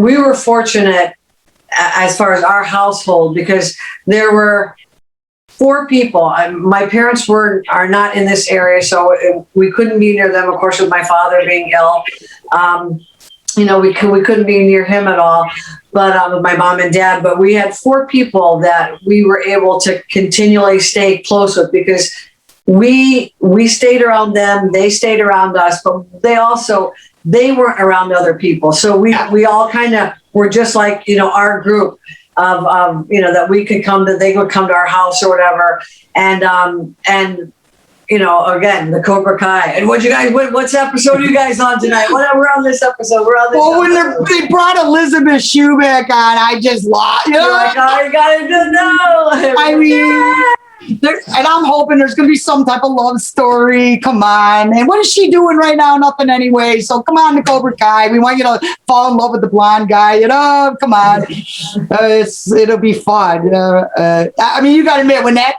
we were fortunate as far as our household, because there were 4 people. My parents are not in this area, so we couldn't be near them, of course, with my father being ill. We couldn't be near him at all, but with my mom and dad. But we had 4 people that we were able to continually stay close with, because we stayed around them, they stayed around us, but they weren't around other people. So we all kind of were just like, our group of that we could they would come to our house or whatever. And again, the Cobra Kai. And what's episode are you guys on tonight? We're on this episode. when they brought Elizabeth Shue back on, I just lost. You're like, oh, you gotta know. I mean, and I'm hoping there's going to be some type of love story. Come on. And what is she doing right now? Nothing anyway. So come on, the Cobra Kai. We want you to fall in love with the blonde guy. Come on. It'll be fun. I mean, you got to admit, when that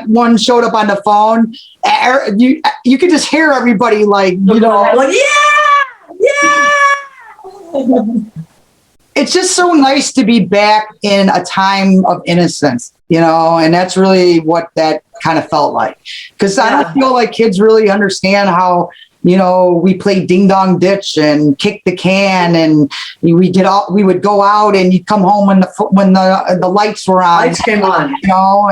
one showed up on the phone, you could just hear everybody like, like, yeah. It's just so nice to be back in a time of innocence, and that's really what that kind of felt like. Because I don't feel like kids really understand how, we played ding dong ditch and kick the can, and we would go out and you'd come home when the lights were on. Lights came on.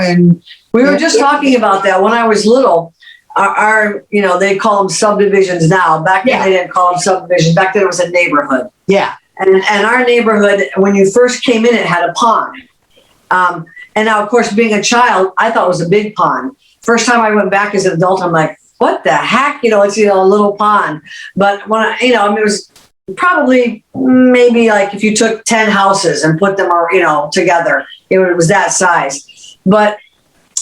And we were just talking about that when I was little. Our they call them subdivisions now. Back then they didn't call them subdivisions. Back then it was a neighborhood. Yeah. And our neighborhood, when you first came in, it had a pond. And now, of course, being a child, I thought it was a big pond. First time I went back as an adult, I'm like, what the heck? It's a little pond. But when it was probably maybe like if you took 10 houses and put them, together, it was that size. But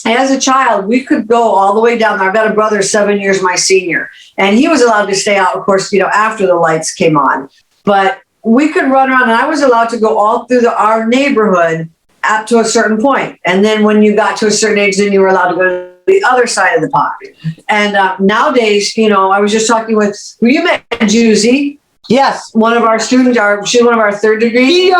as a child, we could go all the way down there. I've got a brother 7 years my senior, and he was allowed to stay out, of course, after the lights came on. But we could run around, and I was allowed to go all through our neighborhood up to a certain point. And then when you got to a certain age, then you were allowed to go to the other side of the pond. And nowadays, I was just talking with, you met Juicy. Yes. One of our students, she's one of our third degree.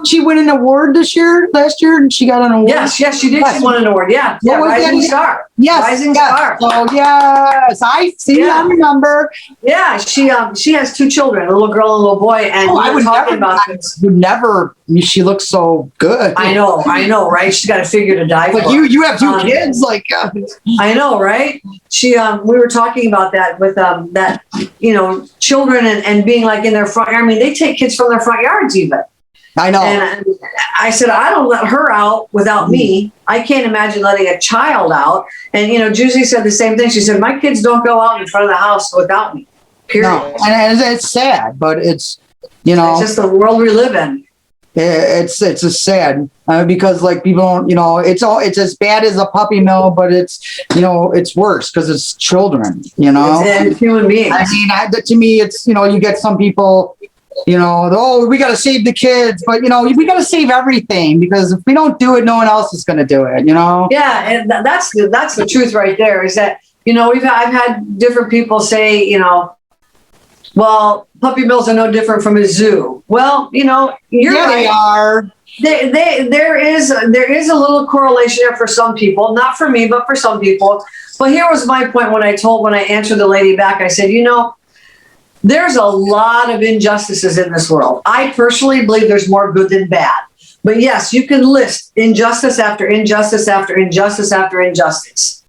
She won an award last year, and she got an award. Yes, she did. She won an award. Yeah. Rising Star. Yes. Rising Star. Oh, yes. I see. I remember. Yeah. She has 2 children, a little girl and a little boy. And I was talking about this. She looks so good. I know, right? She's got a figure to die for. Like you have 2 kids. I know, right? We were talking about that with that, children and being like in their front yard. I mean, they take kids from their front yards even. I know. And I said, I don't let her out without me. I can't imagine letting a child out. And, Juicy said the same thing. She said, my kids don't go out in front of the house without me. Period. No. And it's sad, but it's, it's just the world we live in. It's a sad because people don't, it's as bad as a puppy mill, but it's, it's worse because it's children, It's human beings. I mean, to me, it's, you get some people, we got to save the kids, but we got to save everything, because if we don't do it, no one else is going to do it, Yeah. And that's the truth right there, is that, I've had different people say, well, puppy mills are no different from a zoo. Well, you're right. They are. There is a little correlation there for some people, not for me, but for some people. But here was my point when I answered the lady back. I said, there's a lot of injustices in this world. I personally believe there's more good than bad. But yes, you can list injustice after injustice after injustice after injustice.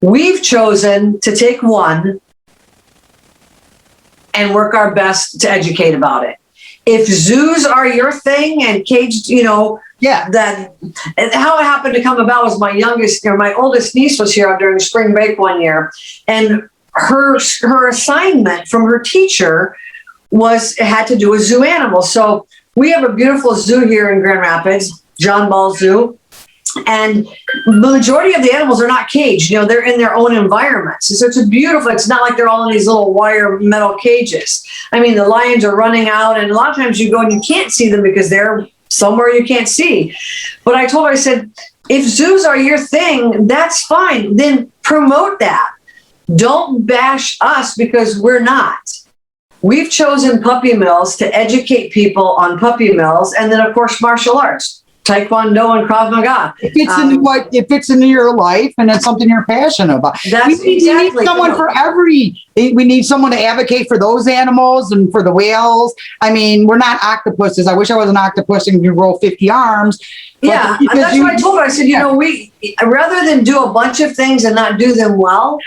We've chosen to take one and work our best to educate about it. if zoos are your thing and caged, that how it happened to come about was my oldest niece was here during spring break one year, and her assignment from her teacher had to do with zoo animals. So we have a beautiful zoo here in Grand Rapids, John Ball Zoo. And the majority of the animals are not caged. They're in their own environments. So it's not like they're all in these little wire metal cages. I mean, the lions are running out, and a lot of times you go and you can't see them because they're somewhere you can't see. But I told her, I said, if zoos are your thing, that's fine. Then promote that. Don't bash us because we're not. We've chosen puppy mills to educate people on puppy mills, and then, of course, martial arts. Taekwondo and Krav Maga. It fits into your life, and it's something you're passionate about. We need someone for every. We need someone to advocate for those animals and for the whales. I mean, we're not octopuses. I wish I was an octopus and could roll 50 arms. Yeah, that's what I told her. I said, we rather than do a bunch of things and not do them well,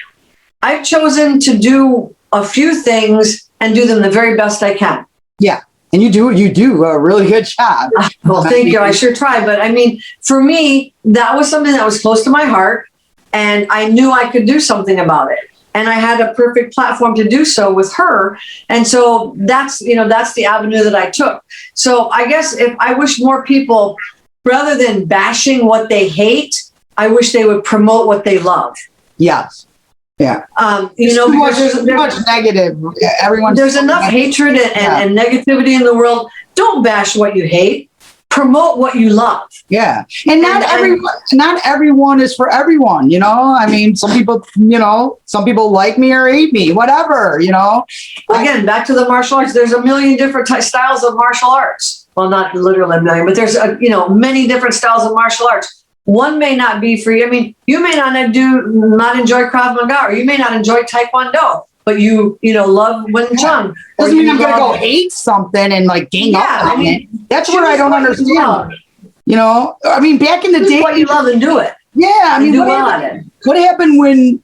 I've chosen to do a few things and do them the very best I can. Yeah. And you do a really good job. Well, thank you. I sure try. But I mean, for me, that was something that was close to my heart, and I knew I could do something about it. And I had a perfect platform to do so with her. And so that's the avenue that I took. So I guess if I wish more people, rather than bashing what they hate, I wish they would promote what they love. Yes. Yeah. There's too much negative. There's enough hatred and negativity in the world. Don't bash what you hate. Promote what you love. Yeah. And not everyone is for everyone, I mean, some people like me or hate me, whatever, Again, back to the martial arts. There's a million different styles of martial arts. Well, not literally a million, but there's many different styles of martial arts. One may not be for you. I mean, you may not enjoy Krav Maga, or you may not enjoy Taekwondo, but you love Wing Chun. Doesn't mean I'm going to go hate something and gang up on it. That's what I don't understand. I mean, back in the day, what you love and do it. Yeah, I mean, what happened when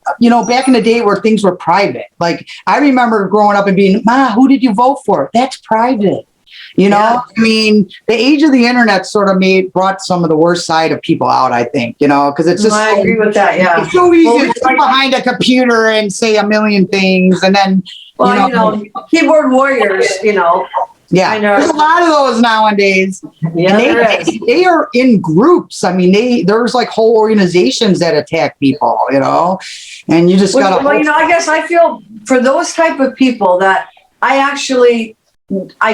back in the day where things were private? Like I remember growing up and being, Ma, who did you vote for? That's private. I mean, the age of the internet sort of brought some of the worst side of people out, I think, because it's just. I agree with that. Yeah. It's so easy to sit behind a computer and say a million things. And then, keyboard warriors, Yeah. I know. There's a lot of those nowadays. Yeah, they are in groups. I mean, there's like whole organizations that attack people, and you just got to. Well, I guess I feel for those type of people that I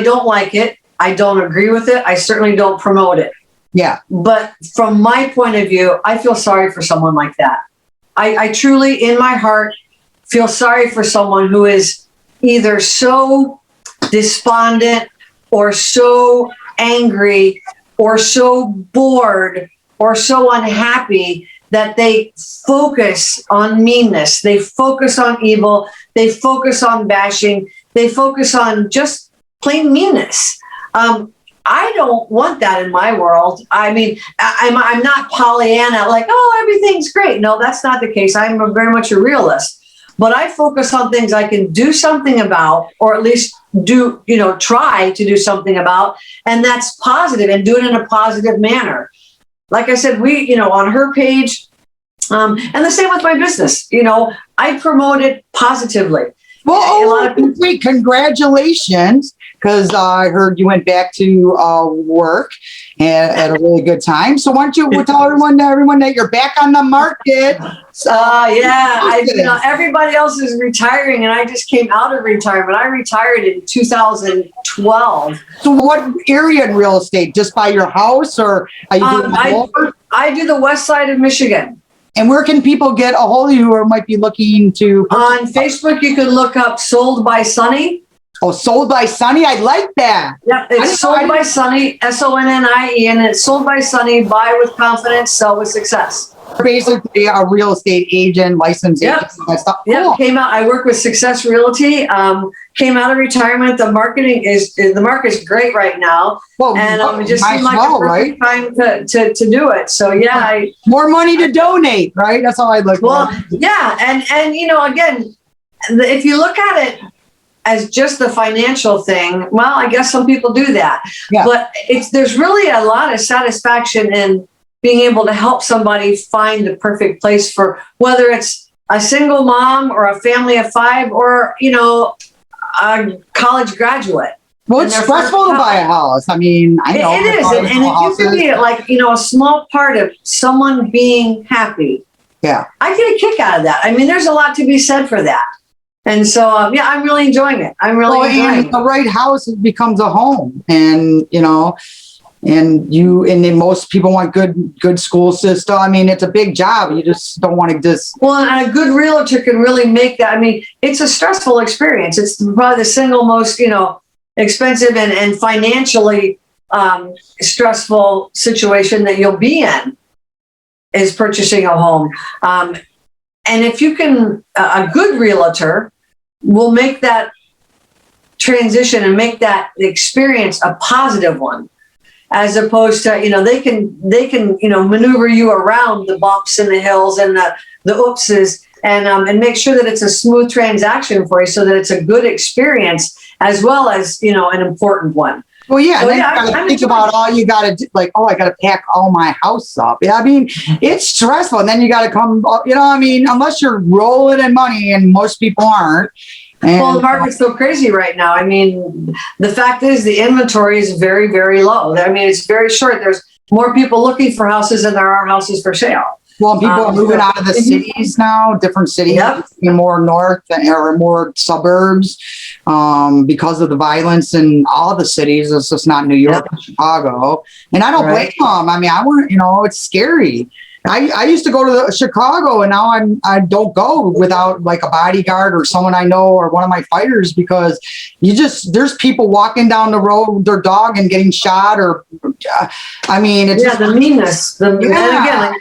don't like it. I don't agree with it. I certainly don't promote it. Yeah. But from my point of view, I feel sorry for someone like that. I truly, in my heart, feel sorry for someone who is either so despondent or so angry or so bored or so unhappy that they focus on meanness. They focus on evil. They focus on bashing. They focus on just plain meanness. I don't want that in my world. I mean, I'm not Pollyanna, like, oh, everything's great. No, that's not the case. I'm very much a realist. But I focus on things I can do something about, or at least try to do something about, and that's positive, and do it in a positive manner. Like I said, we, on her page, and the same with my business, I promote it positively. Well, wait, congratulations. Because I heard you went back to work and at a really good time. So why don't you tell everyone that you're back on the market? Everybody else is retiring, and I just came out of retirement. I retired in 2012. So what area in real estate? Just by your house, or are you doing I do the west side of Michigan. And where can people get a hold of you or might be looking to? On Facebook, you can look up Sold by Sonnie. Oh, Sold by Sonnie? I like that. Yep, it's Sold by Sonnie, Sonnie, and it's Sold by Sonnie, buy with confidence, sell with success. Basically a real estate agent, licensed agent, that stuff. Yep, cool. Came out, I work with Success Realty, came out of retirement. The market's great right now. Well, and it just seemed like a perfect time to do it. So yeah. More money to donate, right? That's how I look. Well, yeah, and again, if you look at it, as just the financial thing, well, I guess some people do that. Yeah. But there's really a lot of satisfaction in being able to help somebody find the perfect place for, whether it's a single mom or a family of 5 or, a college graduate. Well, it's stressful to buy a house. I mean, I know. It is. And if you could be like, a small part of someone being happy. Yeah. I get a kick out of that. I mean, there's a lot to be said for that. And so, I'm really enjoying it. I'm really enjoying it. The right house becomes a home. And, and then most people want good school system. I mean, it's a big job. You just don't want to just. Well, and a good realtor can really make that. I mean, it's a stressful experience. It's probably the single most, expensive and financially stressful situation that you'll be in is purchasing a home. And if you can, a good realtor will make that transition and make that experience a positive one, as opposed to, they can maneuver you around the bumps and the hills and the oopses and make sure that it's a smooth transaction for you, so that it's a good experience as well as, an important one. Well, yeah, So, and then you got to think about all you got to do, like, I got to pack all my house up. Yeah, I mean, it's stressful. And then you got to come, unless you're rolling in money, and most people aren't. And, well, the market's so crazy right now. I mean, the fact is the inventory is very, very low. I mean, it's very short. There's more people looking for houses than there are houses for sale. Well, people are moving out of the cities now, different cities, Yep. more north or more suburbs, because of the violence in all the cities. It's just not New York and Chicago. And I don't blame them. I mean, it's scary. I used to go to Chicago, and now I don't go without like a bodyguard or someone I know or one of my fighters, because there's people walking down the road with their dog and getting shot, or it's just the meanness. And again,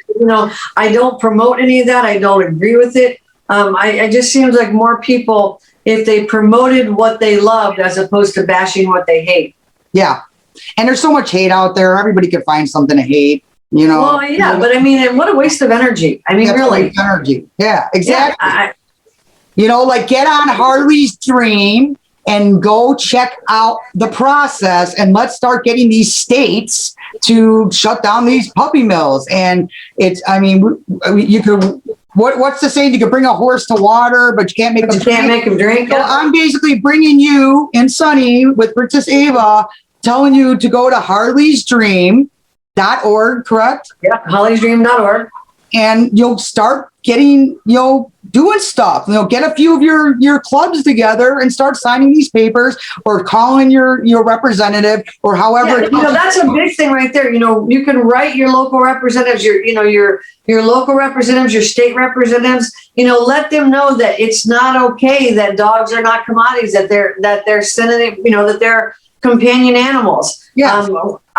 I don't promote any of that. I don't agree with it. It just seems like more people, if they promoted what they loved as opposed to bashing what they hate. Yeah, and there's so much hate out there. Everybody can find something to hate. Well, yeah, but I mean, and what a waste of energy. I mean, really. Energy. Yeah, exactly. Yeah, like get on Harley's Dream and go check out the process, and let's start getting these states to shut down these puppy mills. And you could, what's the saying? You could bring a horse to water, but you can't make him drink. So I'm basically bringing you and Sonnie with Princess Ava, telling you to go to harleysdream.org, correct? Yeah, harleysdream.org. And you'll start getting, doing stuff. Get a few of your clubs together and start signing these papers, or calling your representative, or however. Yeah, that's a big thing right there. You can write your local representatives, your local representatives, your state representatives. Let them know that it's not okay that dogs are not commodities, that they're sending, that they're companion animals. Yeah.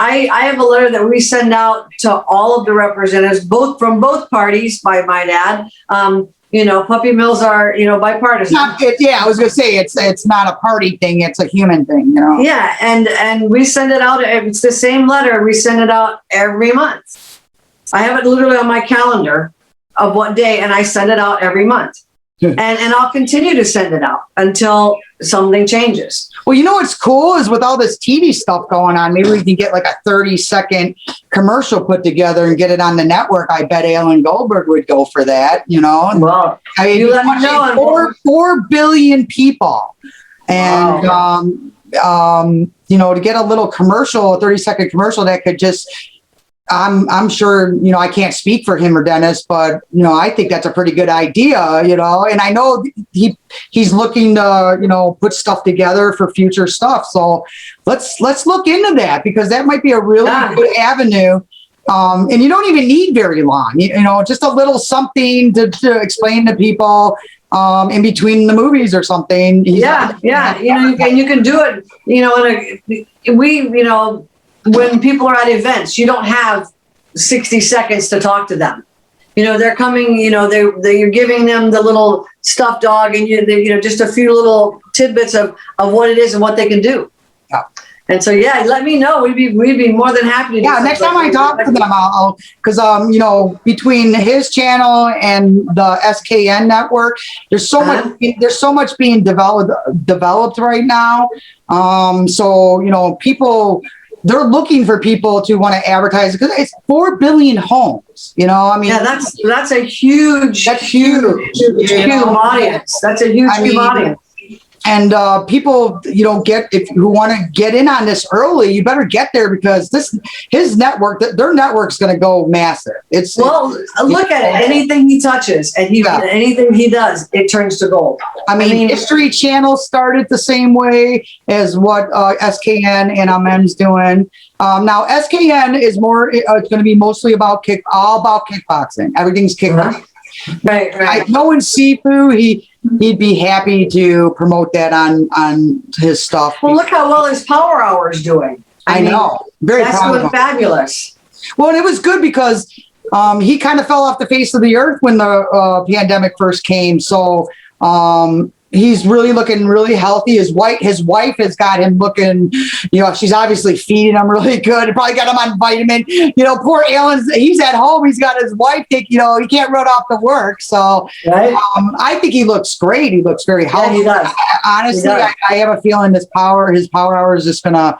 I have a letter that we send out to all of the representatives, from both parties, I might add. Puppy mills are, bipartisan. I was going to say it's not a party thing; it's a human thing. Yeah, and we send it out. It's the same letter. We send it out every month. I have it literally on my calendar of what day, and I send it out every month. And I'll continue to send it out until something changes. Well, what's cool is with all this TV stuff going on, maybe we can get like a 30-second commercial put together and get it on the network. I bet Ellen Goldberg would go for that, Well, you let me know. 4 billion people. And, to get a little commercial, a 30-second commercial that could just, I'm sure, I can't speak for him or Dennis, but, I think that's a pretty good idea, and I know he's looking to, put stuff together for future stuff. So let's look into that, because that might be a really good avenue. And you don't even need very long, just a little something to explain to people in between the movies or something. Yeah. You can do it, when people are at events, you don't have 60 seconds to talk to them. They're coming, you're giving them the little stuffed dog, and just a few little tidbits of what it is and what they can do. And so, yeah, let me know. We'd be more than happy to do Yeah, next time I talk to them, I'll because you know, between his channel and the SKN network, there's so much being developed right now. So you know, people, they're looking for people to want to advertise because it's 4 billion homes. You know, I mean, yeah, that's a huge, huge audience. That's a huge audience. And people, you know, who want to get in on this early, you better get there because his network, their network's going to go massive. Look at it. Anything he touches and anything he does, it turns to gold. I mean, History Channel started the same way as what SKN and Amen's doing. Now SKN is more. It's going to be mostly all about kickboxing. Everything's kickboxing. Right. Knowing Sifu, he'd be happy to promote that on his stuff. Well, look how well his Power Hour is doing. I mean, know. Very that's proud fabulous. Well, and it was good because he kind of fell off the face of the earth when the pandemic first came. So he's really looking really healthy. His wife has got him looking, you know, she's obviously feeding him really good. Probably got him on vitamin. You know, poor Alan's, he's at home. He's got his wife he can't run off to work. So I think he looks great. He looks very healthy. Yeah, he does. Honestly, I have a feeling his power hour is just gonna,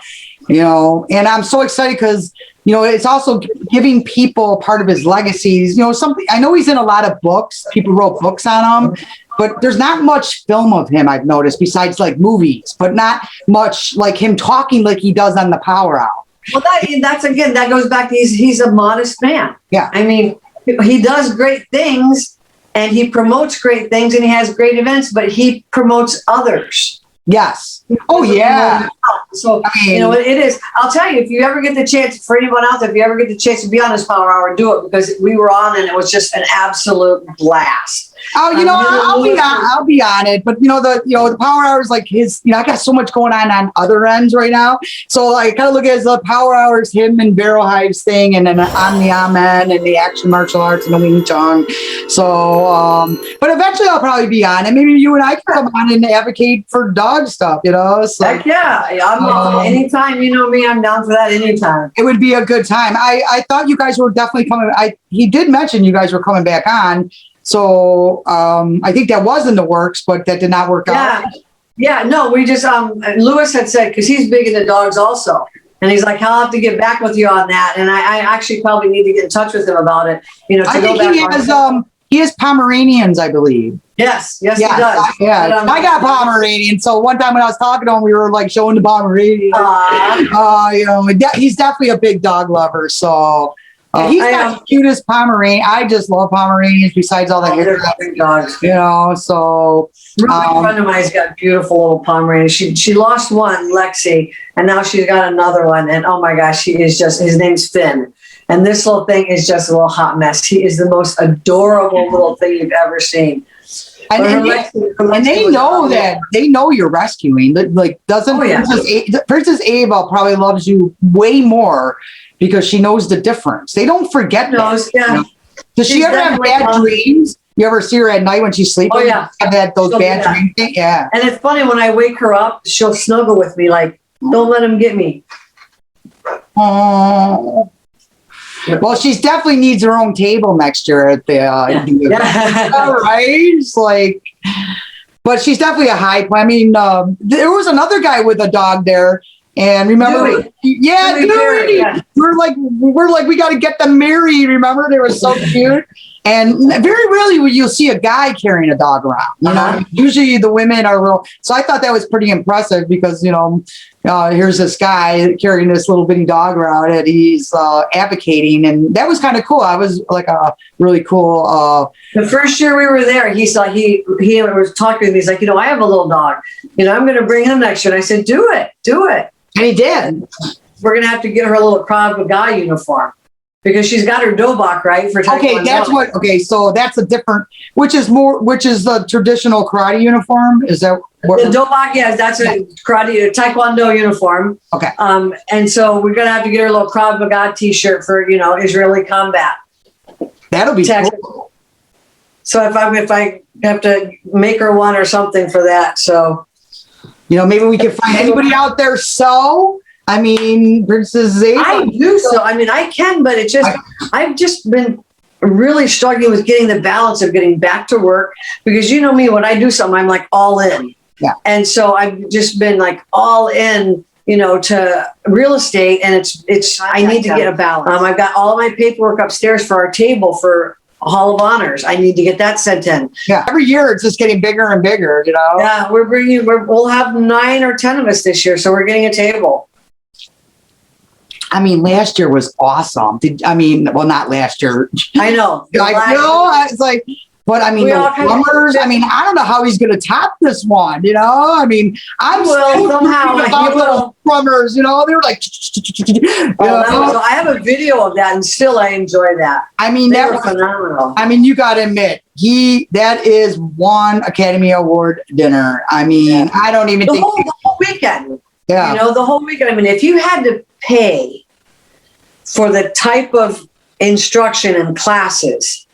you know, and I'm so excited because, you know, it's also giving people part of his legacies. You know, something, I know he's in a lot of books. People wrote books on him. But there's not much film of him, I've noticed, besides like movies, but not much like him talking like he does on the Power Hour. Well, that goes back to he's a modest man. Yeah. I mean, he does great things and he promotes great things and he has great events, but he promotes others. Yes. Oh, yeah. So, you know, it is. I'll tell you, if you ever get the chance, for anyone out there, if you ever get the chance to be on this Power Hour, do it because we were on and it was just an absolute blast. Oh, you know, I'll be on it, but you know the Power Hour is like his. You know, I got so much going on other ends right now, so I kind of look at it as the Power Hour is him and Barrel Hive's thing, and then I'm the Amen and the action martial arts and the Wing Chun. So, but eventually I'll probably be on it. Maybe you and I can come on and advocate for dog stuff. You know, so, heck yeah, I'm anytime. You know me, I'm down for that anytime. It would be a good time. I thought you guys were definitely coming. He did mention you guys were coming back on. So I think that was in the works, but that did not work out. Yeah, no, we just, Lewis had said, because he's big into dogs also. And he's like, I'll have to get back with you on that. And I actually probably need to get in touch with him about it. You know, I think he has Pomeranians, I believe. Yes, he does. Yeah, but, I got Pomeranian. So one time when I was talking to him, we were like showing the Pomeranian. You know, he's definitely a big dog lover. So. He's got the cutest Pomeranian. I just love Pomeranians besides all the hair dogs. You know, so a friend of mine's got beautiful little Pomeranians. She lost one, Lexi, and now she's got another one. And oh my gosh, his name's Finn. And this little thing is just a little hot mess. He is the most adorable little thing you've ever seen. And they know that they know you're rescuing. Like Princess Ava probably loves you way more because she knows the difference. They don't forget that. Yeah. You know? Does she ever have bad dreams? You ever see her at night when she's sleeping? Oh yeah. Have those bad dreams? Yeah. And it's funny when I wake her up, she'll snuggle with me like, "Don't let him get me." Oh. Well, she definitely needs her own table next year at the all right. It's like, but she's definitely a high. I mean, there was another guy with a dog there, and remember, Dewey. Yeah. We're like, we got to get them married. Remember, they were so cute. And very rarely will you see a guy carrying a dog around. You know, usually the women are real. So I thought that was pretty impressive because, you know, here's this guy carrying this little bitty dog around and he's advocating. And that was kind of cool. I was like a really cool. The first year we were there, he was talking to me. He's like, you know, I have a little dog. You know, I'm going to bring him next year. And I said, do it. And he did. We're going to have to get her a little Krav Maga uniform. Because she's got her dobok, right? For Taekwondo. So that's a different, which is the traditional karate uniform. Is that what? The dobok? Yeah, that's a Taekwondo uniform. Okay. And so we're gonna have to get her a little Krav Maga T-shirt for Israeli combat. That'll be cool. So if I have to make her one or something for that, so maybe we can find anybody out there. So. I mean, Princess Zeta. I do so. I mean, I can, but it just, I've just been really struggling with getting the balance of getting back to work, because you know me, when I do something, I'm like all in. Yeah. And so I've just been like all in, you know, to real estate, and I need to get a balance. I've got all of my paperwork upstairs for our table for Hall of Honors. I need to get that sent in. Yeah. Every year it's just getting bigger and bigger, you know? Yeah. We'll have 9 or 10 of us this year. So we're getting a table. I mean, last year was awesome. Well, not last year. I know. It's like, but I mean, the plumbers, I mean, I don't know how he's going to top this one, you know? I mean, I will somehow. Plumbers, you know, they were like, I have a video of that, and still I enjoy that. I mean, that was phenomenal. I mean, you got to admit, that is one Academy Award dinner. I mean, I don't even think the whole weekend. Yeah. You know, the whole weekend. I mean, if you had to pay for the type of instruction and classes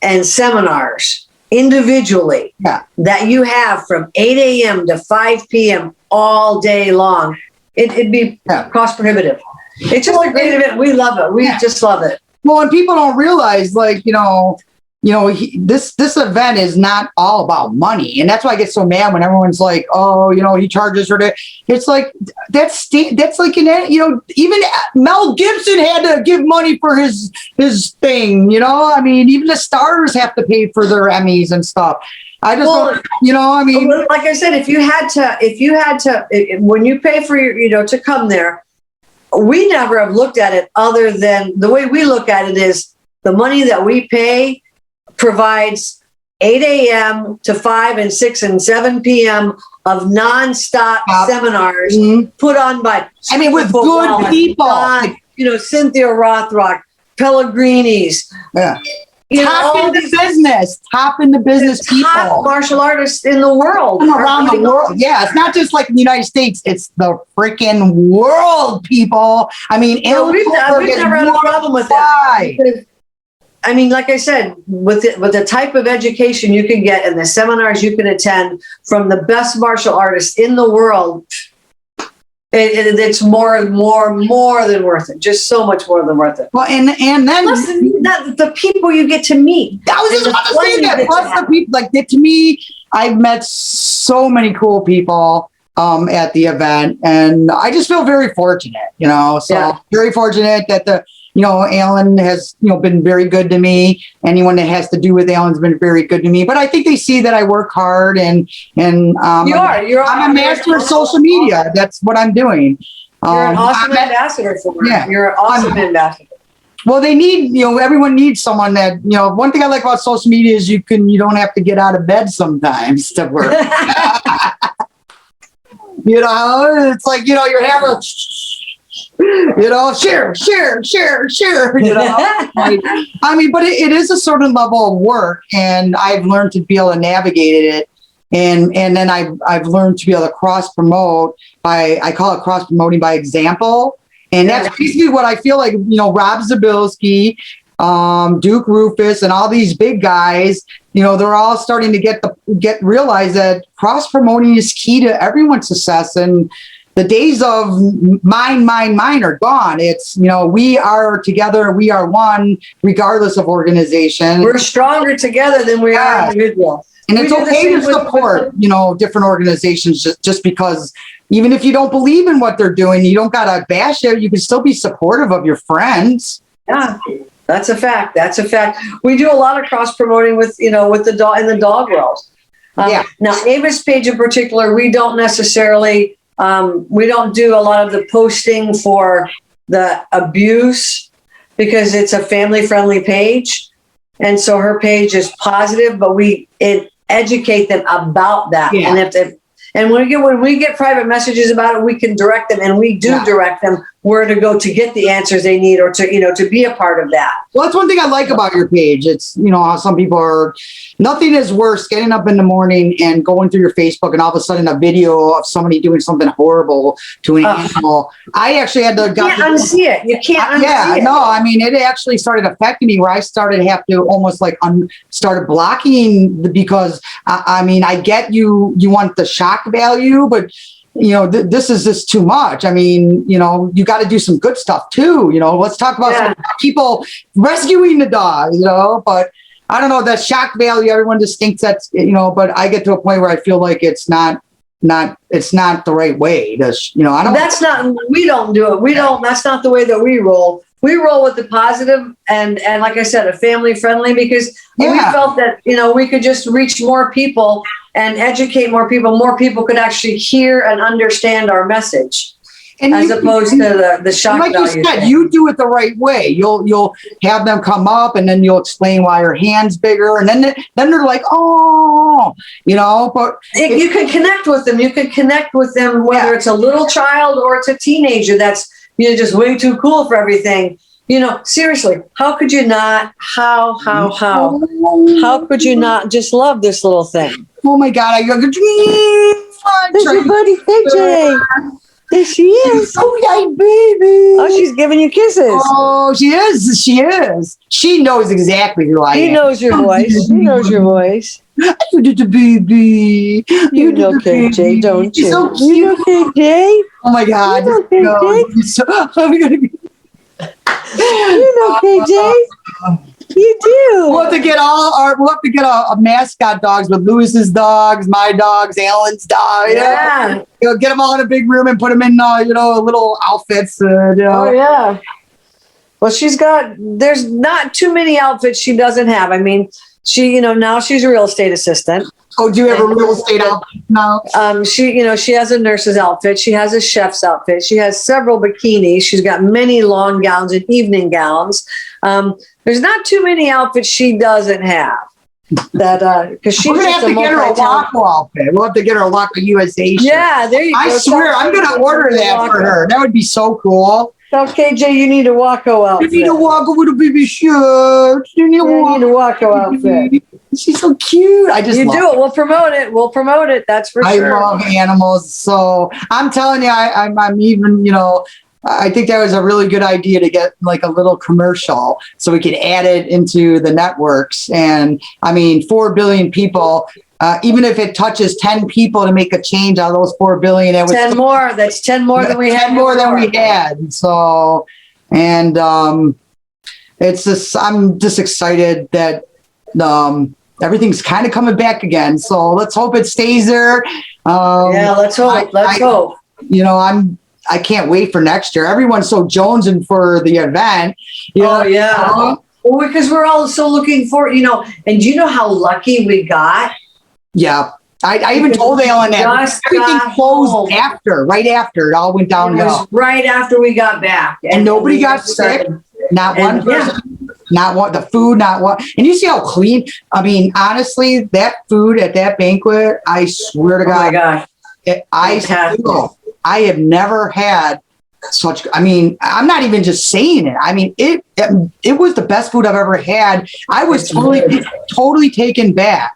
and seminars individually that you have from 8 a.m. to 5 p.m. all day long, it'd be cost prohibitive. It's just a great event. We love it. We just love it. Well, and people don't realize, like, this event is not all about money, and that's why I get so mad when everyone's like, "Oh, he charges her to." It's like that's like even Mel Gibson had to give money for his thing. I mean, even the stars have to pay for their Emmys and stuff. I just I mean, like I said, if you had to, when you pay for your, to come there, we never have looked at it other than the way we look at it is the money that we pay provides 8 a.m. to 5 and 6 and 7 p.m. of nonstop seminars put on by, with good people, Cynthia Rothrock, Pellegrini's, top in the business people, top martial artists in the world, around the world. Yeah, it's not just like in the United States; it's the freaking world, people. I mean, we've never had a problem with that. I mean, like I said, with the type of education you can get and the seminars you can attend from the best martial artists in the world, it's more than worth it. Just so much more than worth it. Well, and then plus the people you get to meet. I was just about to say that. Plus the people, to me, I've met so many cool people at the event, and I just feel very fortunate. Very fortunate that Alan has, been very good to me. Anyone that has to do with Alan's been very good to me. But I think they see that I work hard and I'm a master of social media. That's what I'm doing. You're an awesome ambassador for it. Yeah, you're an awesome ambassador. Well, they need, everyone needs someone that, one thing I like about social media is you don't have to get out of bed sometimes to work. It's like, you're having share. But it is a certain level of work, and I've learned to be able to navigate it. And then I've learned to be able to cross promote I call it cross promoting by example. And that's basically what I feel like, Rob Zabilski, Duke Rufus, and all these big guys, they're all starting to realize that cross promoting is key to everyone's success. And the days of mine are gone. It's, we are together, we are one, regardless of organization. We're stronger together than we are individual. And it's okay to support, different organizations just because even if you don't believe in what they're doing, you don't got to bash it. You can still be supportive of your friends. Yeah, that's a fact. We do a lot of cross promoting with the dog in the dog world. Now, Avis Page in particular, we don't necessarily, we don't do a lot of the posting for the abuse because it's a family-friendly page. And so her page is positive, but we educate them about that. Yeah. And when we get private messages about it, we can direct them, and we do direct them where to go to get the answers they need or to be a part of that. Well, that's one thing I like about your page. It's, how some people are, nothing is worse getting up in the morning and going through your Facebook and all of a sudden a video of somebody doing something horrible to an animal. I actually had to... You can't unsee it. You can't unsee it. No, it actually started affecting me where I started have to almost started blocking because, I get you want the shock value, but this is just too much. I mean, you got to do some good stuff too. Let's talk about some people rescuing the dog, but I don't know, that shock value, everyone just thinks that's, but I get to a point where I feel like it's not the right way. I don't. That's not. We don't do it. We don't. That's not the way that we roll. We roll with the positive and like I said, a family friendly, because we felt that we could just reach more people and educate more people. More people could actually hear and understand our message. And as opposed to the shock value. Like you said, you do it the right way. You'll have them come up, and then you'll explain why your hand's bigger, and then they're like, oh, But you can connect with them. You can connect with them whether it's a little child or it's a teenager that's just way too cool for everything. Seriously, how could you not? How could you not just love this little thing? Oh my God! I go. There's your buddy KJ. There she is. Oh, yeah, baby. Oh, she's giving you kisses. Oh, she is. She is. She knows exactly who I am. She knows your voice. She knows your voice. You did the baby. You know KJ, don't you? So cute. You know KJ? Oh my God. You know KJ? I'm gonna be. You know KJ? You do. We'll have to get a mascot dogs with Lewis's dogs, my dogs, Alan's dog. Yeah. Get them all in a big room and put them in, little outfits. Oh yeah. Well, there's not too many outfits she doesn't have. I mean, she, now she's a real estate assistant. Oh, do you have a real estate outfit now? She has a nurse's outfit. She has a chef's outfit. She has several bikinis. She's got many long gowns and evening gowns. There's not too many outfits she doesn't have. That because she's We're gonna have to get her a Waco outfit. We'll have to get her a Waco USA shirt. Yeah, there you go. I swear, I'm gonna order that for her. That would be so cool. Tell KJ you need a Waco outfit. You need a Waco with a baby shirt. You need a Waco outfit. She's so cute. I just you love do it. We'll promote it. That's for sure. I love animals. So I'm telling you, I'm even, I think that was a really good idea to get like a little commercial so we could add it into the networks. And I mean, 4 billion people, even if it touches 10 people to make a change out of those 4 billion, it was 10 more. That's 10 more than we had. 10 more than we had. So, and it's just, I'm just excited that everything's kind of coming back again. So let's hope it stays there. Let's hope. Let's hope. I can't wait for next year. Everyone's so jonesing for the event. Oh, yeah. Well, because we're all so looking for, and do you know how lucky we got? Yeah. I even told Alan that everything closed right after it all went downhill. It was right after we got back. And nobody got sick. Not one person. Not one, the food, not one. And you see how clean, I mean, honestly, that food at that banquet, I swear to God. Oh my gosh. I have never had such, I mean, I'm not even just saying it. I mean, it was the best food I've ever had. I was totally taken back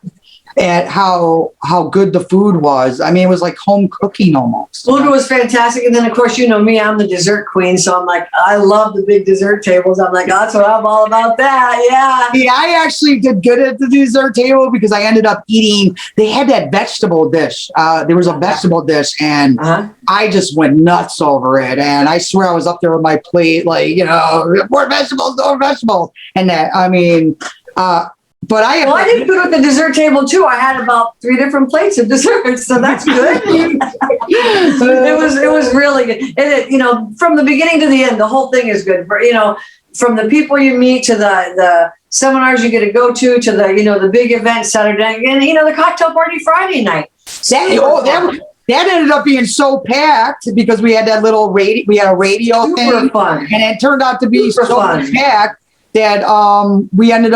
at how good the food was. I mean, it was like home cooking almost. Food was fantastic. And then, of course, me, I'm the dessert queen. So I'm like, I love the big dessert tables. I'm like, that's what I'm all about that. Yeah. Yeah, I actually did good at the dessert table because I ended up eating, they had that vegetable dish. There was a vegetable dish and I just went nuts over it. And I swear I was up there with my plate, like, more vegetables. And that, I mean, but I did good at the dessert table too. I had about 3 different plates of desserts, so that's good. It was really good. And it, from the beginning to the end, the whole thing is good. From the people you meet to the seminars you get to go to the the big event Saturday night, and the cocktail party Friday night. That ended up being so packed because we had that little radio. We had a radio Super thing, fun. And it turned out to be Super so fun. packed that they ended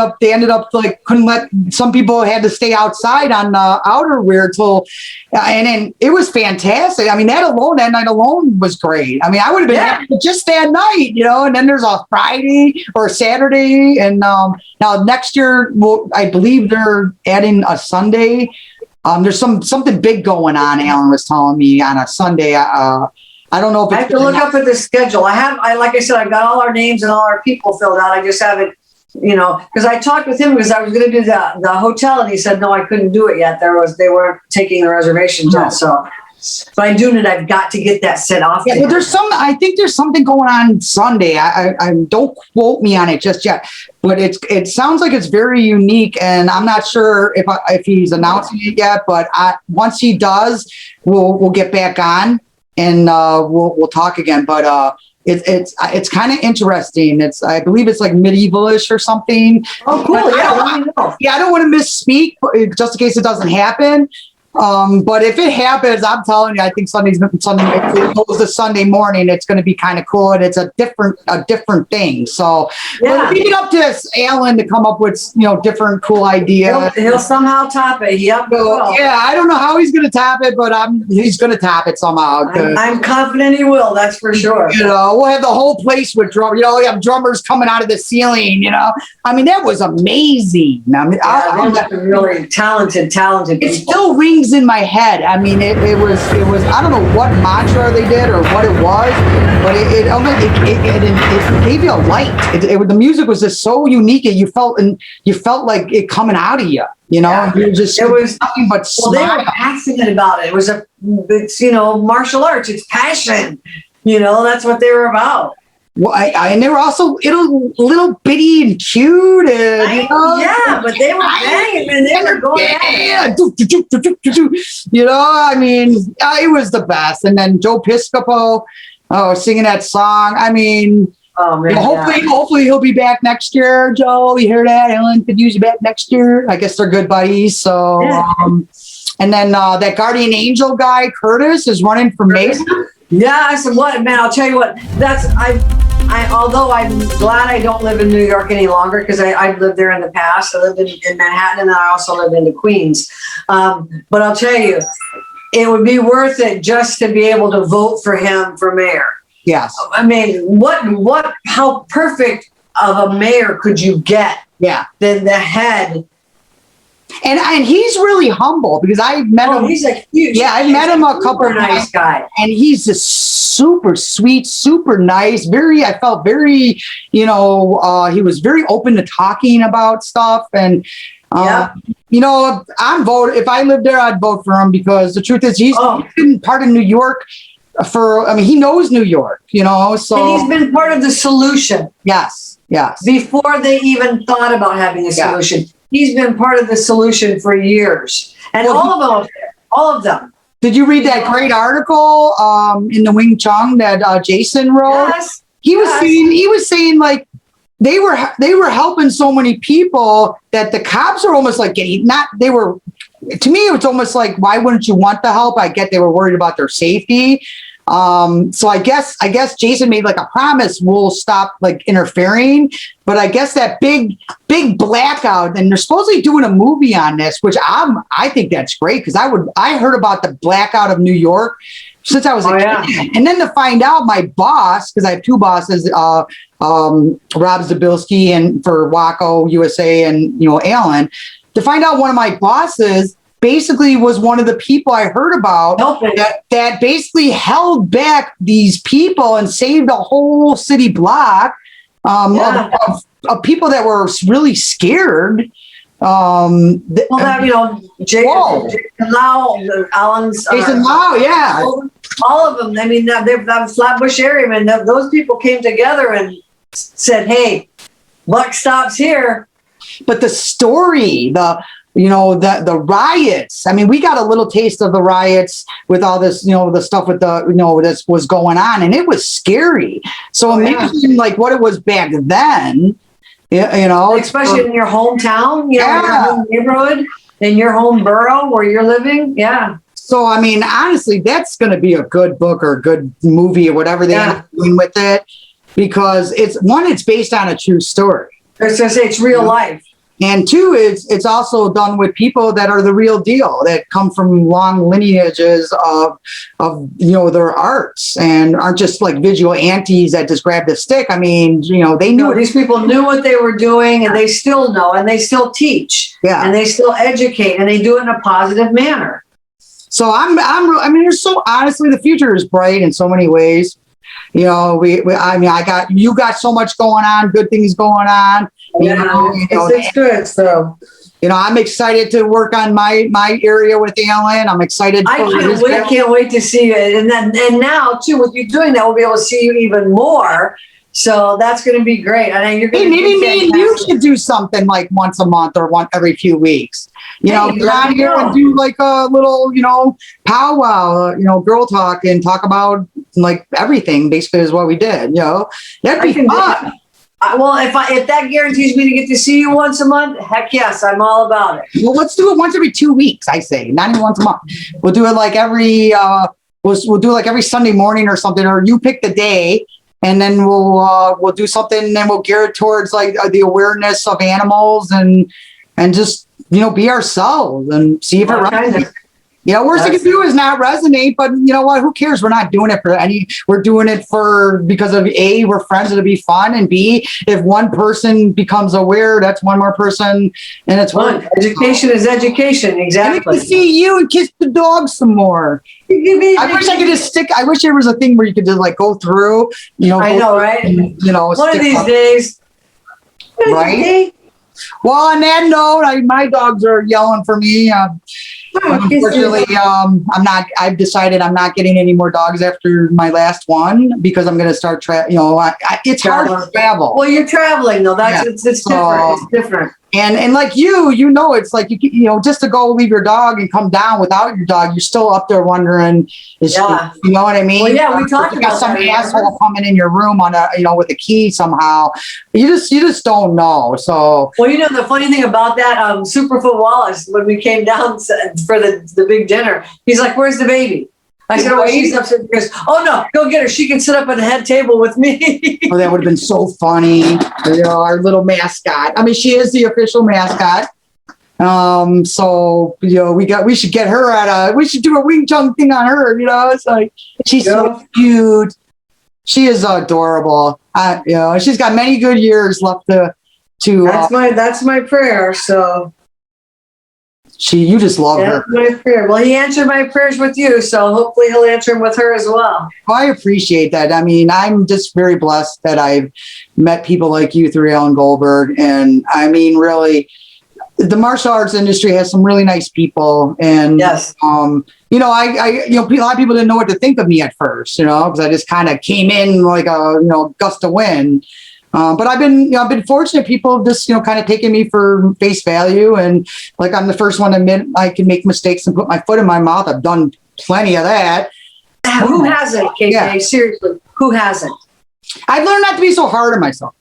up like couldn't let, some people had to stay outside on the outerwear till, and then it was fantastic. I mean, that night alone was great. I mean, I would have been happy just that night, and then there's a Friday or a Saturday. And now next year, I believe they're adding a Sunday. There's something big going on. Alan was telling me on a Sunday. I don't know if I have to look up at the schedule. Like I said, I've got all our names and all our people filled out. I just haven't, because I talked with him because I was going to do the hotel and he said, no, I couldn't do it yet. They weren't taking the reservations yet. So But I do know that I've got to get that set off. Yeah, but I think there's something going on Sunday. I don't quote me on it just yet, but it sounds like it's very unique, and I'm not sure if he's announcing it yet. But once he does, we'll get back on and we'll talk again. But it's kind of interesting. I believe it's like medievalish or something. Oh, cool! I don't want to misspeak, just in case it doesn't happen. But if it happens, I'm telling you, I think Sunday, if it goes to Sunday morning, it's going to be kind of cool, and it's a different thing. So we'll leave it up to Alan to come up with different cool ideas. He'll somehow top it. Yep. Yeah, I don't know how he's going to top it, but he's going to top it somehow. I'm confident he will. That's for sure. We'll have the whole place with drum. We have drummers coming out of the ceiling. I mean, that was amazing. I mean, they're really talented. It still rings in my head. I mean, it was. I don't know what mantra they did or what it was, but it gave you a light. The music was just so unique, and you felt like it coming out of you. Yeah. It was nothing but smile. They were passionate about it. It's martial arts. It's passion. That's what they were about. Well, and they were also little bitty and cute, and but they were banging and they were going at it. I mean, it was the best. And then Joe Piscopo singing that song. I mean, hopefully he'll be back next year. Joe, you hear that? Ellen could use you back next year. I guess they're good buddies. So, and then that Guardian Angel guy Curtis is running for mayor. Yeah, I said, what, man, I'll tell you what, although I'm glad I don't live in New York any longer, because I've lived there in the past. I lived in Manhattan, and I also lived in the Queens. But I'll tell you, it would be worth it just to be able to vote for him for mayor. Yes. I mean, how perfect of a mayor could you get? Yeah. Than the head. And he's really humble, because I met him. He's a huge. Yeah, I met him a couple of nice guy, and he's just super sweet, super nice. I felt very, he was very open to talking about stuff, and I'm vote. If I lived there, I'd vote for him, because the truth is he's been part of New York he knows New York, so. And he's been part of the solution. Yes. Before they even thought about having a solution. He's been part of the solution for years. And all of them. Did you read that great article in the Wing Chun that Jason wrote? Yes. He was saying like they were helping so many people that the cops are almost like to me, it was almost like, why wouldn't you want the help? I get they were worried about their safety. So I guess Jason made like a promise, we'll stop like interfering, but I guess that big blackout, and they're supposedly doing a movie on this, which I think that's great, because I heard about the blackout of New York since I was a kid. And then to find out my boss, because I have two bosses, Rob Zabilski and for Waco USA, and Alan, to find out one of my bosses basically was one of the people I heard about that basically held back these people and saved a whole city block of people that were really scared. Jason Lau, Alan's, Jason Lau, yeah. All of them. I mean, that Flatbush area, man, those people came together and said, hey, buck stops here. But the story, the riots. I mean, we got a little taste of the riots with all this, the stuff with this was going on, and it was scary. So imagine like what it was back then, especially in your hometown, your home neighborhood, in your home borough where you're living. Yeah. So, I mean, honestly, that's going to be a good book or a good movie or whatever they end up doing with it, because it's based on a true story. I was going to say it's real life. And two, it's also done with people that are the real deal, that come from long lineages of their arts, and aren't just like visual aunties that just grab the stick. I mean, they knew these people knew what they were doing, and they still know, and they still teach, and they still educate, and they do it in a positive manner. So there's honestly, the future is bright in so many ways. You got so much going on, good things going on. It's good. So I'm excited to work on my area with Alan. I'm excited. Can't wait to see you. And now too, with you doing that, we'll be able to see you even more. So that's going to be great. I know you're going to. Maybe me and you should do something like once a month or every few weeks. Get out here and do like a little, powwow, girl talk and talk about like everything. Basically, is what we did. That'd be fun. Well, if that guarantees me to get to see you once a month, heck yes, I'm all about it. Well, let's do it once every 2 weeks. I say, not even once a month. We'll do it like every. We'll do it like every Sunday morning or something, or you pick the day. And then we'll do something, and then we'll gear it towards like the awareness of animals and just be ourselves and see if it resonates. Worst thing to do is not resonate, but you know what? Who cares? We're not doing it for any. We're doing it because of A, we're friends, it'll be fun, and B, if one person becomes aware, that's one more person, and it's fun. Education is education, exactly. And I can see you and kiss the dog some more. I wish I could just stick. I wish there was a thing where you could just like go through. I know, right? And, one of these days, right? Well, on that note, my dogs are yelling for me. Unfortunately, I've decided I'm not getting any more dogs after my last one because I'm going to start it's hard to travel. Well, you're traveling though. It's different. It's different. And like it's like just to go leave your dog and come down without your dog, you're still up there wondering, you know what I mean? Well, yeah, we talked about some asshole coming in your room on with a key somehow. You just don't know. So well, the funny thing about that, Superfoot Wallace, when we came down for the big dinner, he's like, "Where's the baby?" I said, "Oh, she's upstairs." He goes, "Oh no, go get her. She can sit up at the head table with me." Oh, that would have been so funny. Our little mascot. I mean, she is the official mascot. So we should get her we should do a Wing Chun thing on her. It's like she's so cute. She is adorable. She's got many good years left to. That's my prayer. So. You just love her. My prayer. Well, he answered my prayers with you, so hopefully he'll answer them with her as well. I appreciate that. I mean, I'm just very blessed that I've met people like you through Alan Goldberg. And I mean, really, the martial arts industry has some really nice people. And, yes. a lot of people didn't know what to think of me at first, because I just kind of came in like a, gust of wind. But I've been fortunate. People have just, kind of taken me for face value. And like, I'm the first one to admit I can make mistakes and put my foot in my mouth. I've done plenty of that. Who hasn't, KJ? Yeah. Seriously, who hasn't? I've learned not to be so hard on myself.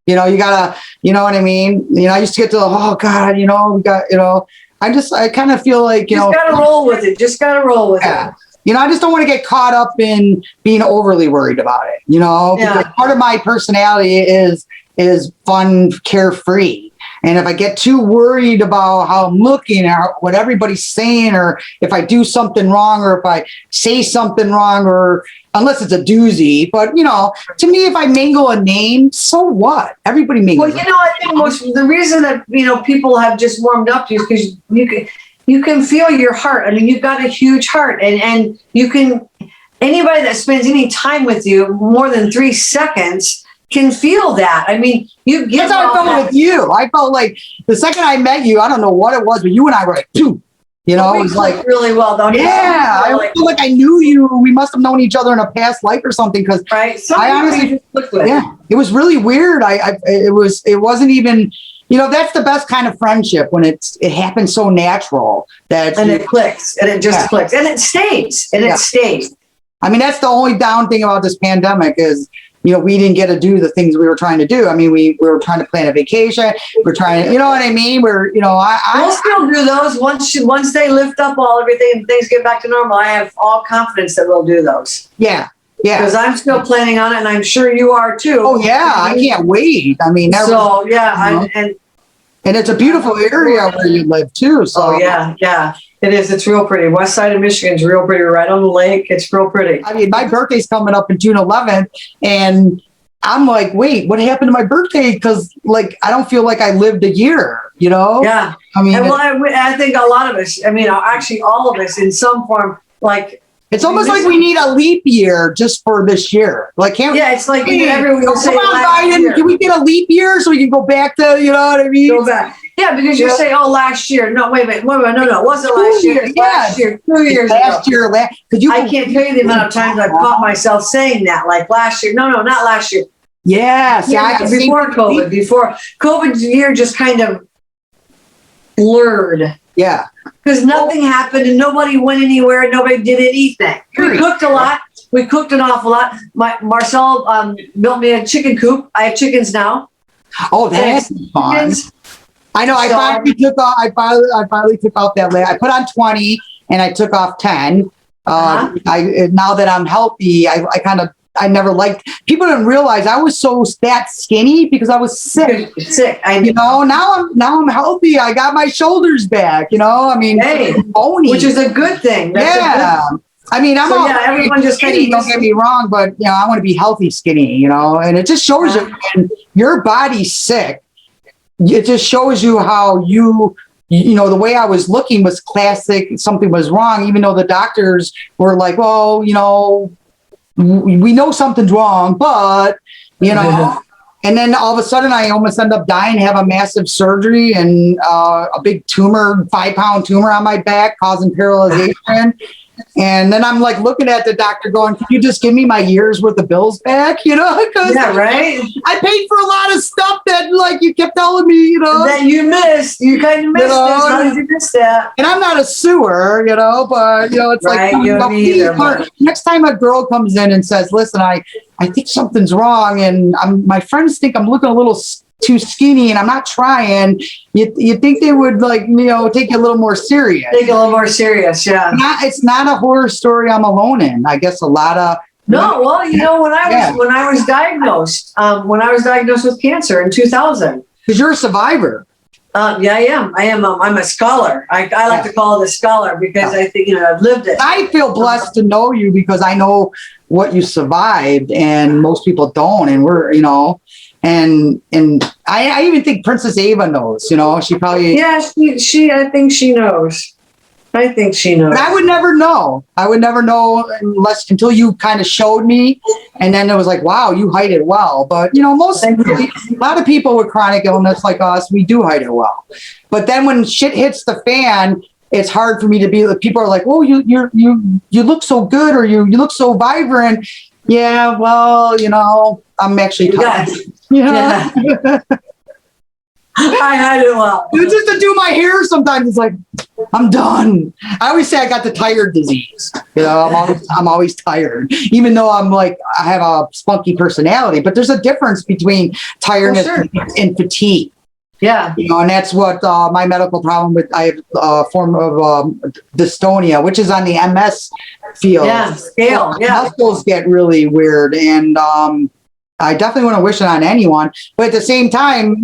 You gotta, you know what I mean? I used to get to, oh God, we got, I kind of feel like, Just gotta roll with it. I just don't want to get caught up in being overly worried about it, because part of my personality is fun, carefree. And if I get too worried about how I'm looking or what everybody's saying, or if I do something wrong, or if I say something wrong, or unless it's a doozy, but to me, if I mangle a name, so what? Everybody mangles. Well, I think the reason that, people have just warmed up to you is because you can feel your heart. I mean, you've got a huge heart, and you can, anybody that spends any time with you more than 3 seconds can feel that. I mean, you get. That's how I felt with you. I felt like the second I met you, I don't know what it was, but you and I were like, phew. It was like really well, don't you? Yeah, I feel like I knew you. We must have known each other in a past life or something. Because I honestly, it was really weird. It wasn't even. That's the best kind of friendship when it happens so natural and it clicks and it just clicks and it stays it stays. I mean, that's the only down thing about this pandemic is, we didn't get to do the things we were trying to do. I mean, we were trying to plan a vacation. We're trying to, you know what I mean? We'll still do those once they lift up everything and things get back to normal. I have all confidence that we'll do those. Yeah. Yeah. Because I'm still planning on it, and I'm sure you are too. Oh yeah, I can't wait. I mean, and it's a beautiful area where you live too. So yeah, it is. It's real pretty. West side of Michigan's real pretty, right on the lake. It's real pretty. I mean, my birthday's coming up in June 11th, and I'm like, wait, what happened to my birthday? Because I don't feel like I lived a year. Yeah. I mean, I think a lot of us. I mean, actually, all of us in some form, It's almost like we need a leap year just for this year. It's like everyone will say, come on, Biden, can we get a leap year so we can go back to, you know what I mean? Go back. Yeah, because you say, "Oh, last year." No, wait, no, it wasn't last year. It's last year, 2 years last ago. year, I can't tell you the amount of times I've caught myself saying that, like last year. No, not last year. Yeah, Before COVID. Before COVID's year just kind of blurred. Yeah. Because nothing happened and nobody went anywhere and nobody did anything. We cooked a lot. We cooked an awful lot. Marcel built me a chicken coop. I have chickens now. Oh, that's fun. I know. I finally took off. I finally took off that I put on 20 and I took off 10. Now that I'm healthy, I never liked. People didn't realize I was so that skinny because I was sick. Now I'm healthy. I got my shoulders back. I mean, bony, which is a good thing. I mean, everyone just skinny. Don't get me wrong, but I want to be healthy, skinny. And it just shows you when your body's sick. It just shows you how the way I was looking was classic. Something was wrong, even though the doctors were like, well, we know something's wrong, but, and then all of a sudden I almost end up dying, have a massive surgery and a big tumor, 5-pound tumor on my back causing paralyzation. And then I'm like looking at the doctor going, can you just give me my year's worth of bills back? Because right. I paid for a lot of stuff that you kept telling me, that you missed. You kind of missed this. How did you miss that? And I'm not a sewer, but it's right, next time a girl comes in and says, listen, I think something's wrong. And my friends think I'm looking a little too skinny and I'm not trying. You think they would take you a little more serious. Take it a little more serious, yeah. It's not a horror story I'm alone in. I guess a lot of no. Well, when I was diagnosed, with cancer in 2000. Because you're a survivor. Yeah, I am. I'm a scholar. I like to call it a scholar because I think I've lived it. I feel blessed to know you because I know what you survived, and most people don't. And we're And I even think Princess Ava knows, she probably. Yeah, I think she knows. But I would never know. Until you kind of showed me. And then it was like, wow, you hide it well. But, a lot of people with chronic illness like us, we do hide it well. But then when shit hits the fan, it's hard for me to be, people are like, oh, you look so good or you look so vibrant. Yeah, well, I'm actually tired. Yeah. I hide it well. Just to do my hair sometimes, it's like, I'm done. I always say I got the tired disease. I'm always tired, even though I have a spunky personality. But there's a difference between tiredness and fatigue. Yeah. And that's what my medical problem with, I have a form of dystonia, which is on the MS field. Yeah, scale. Yeah. Muscles get really weird. And I definitely want to wish it on anyone. But at the same time,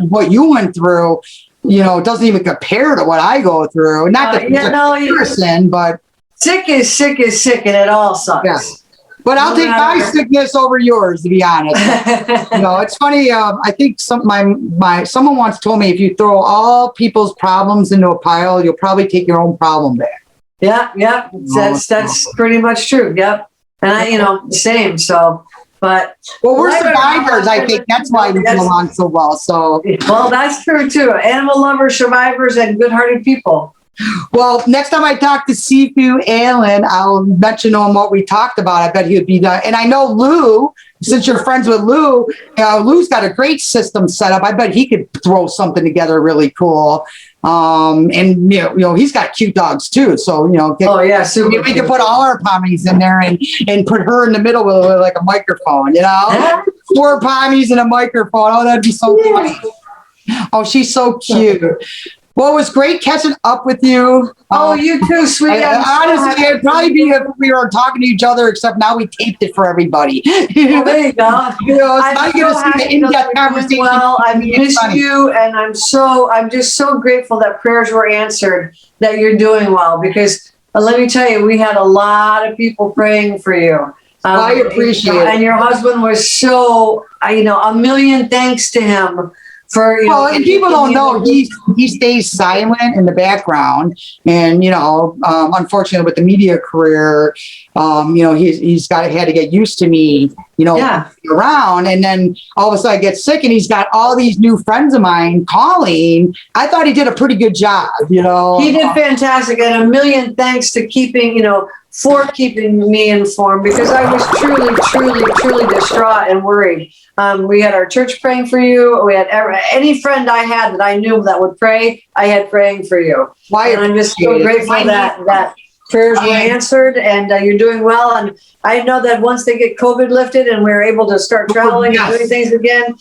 what you went through, doesn't even compare to what I go through. Not that comparison, but sick is sick, and it all sucks. Yeah. But I'll take my sickness over yours, to be honest. It's funny. I think someone once told me if you throw all people's problems into a pile, you'll probably take your own problem back. Yeah. That's pretty much true. Yep. And same. So. But we're survivors. I think that's why we get along so well. So that's true too. Animal lovers, survivors, and good-hearted people. Well, next time I talk to Sifu Allen, I'll mention him what we talked about. I bet he would be done. And I know Lou, since you're friends with Lou, Lou's got a great system set up. I bet he could throw something together really cool. And he's got cute dogs too. So we can put all our pommies in there and put her in the middle with like a microphone. 4 pommies and a microphone. Oh, that'd be so funny. Oh, she's so cute. Well, it was great catching up with you. Oh, you too, sweetie. Honestly, it'd probably be if we were talking to each other, except now we taped it for everybody. Well, there you go. I'm so happy to in-depth conversation. Well, I missed you, and I'm just so grateful that prayers were answered, that you're doing well, because let me tell you, we had a lot of people praying for you. I appreciate it. And your husband was so, a million thanks to him. And people don't know he stays silent in the background, and unfortunately with the media career, he's had to get used to me, around, and then all of a sudden I get sick, and he's got all these new friends of mine calling. I thought he did a pretty good job, you know. He did fantastic, and a million thanks to for keeping me informed, because I was truly distraught and worried. We had our church praying for you. We had any friend I had that I knew that would pray, I had praying for you. And I'm just so grateful that prayers were answered, and you're doing well. And I know that once they get COVID lifted and we're able to start traveling and doing things again,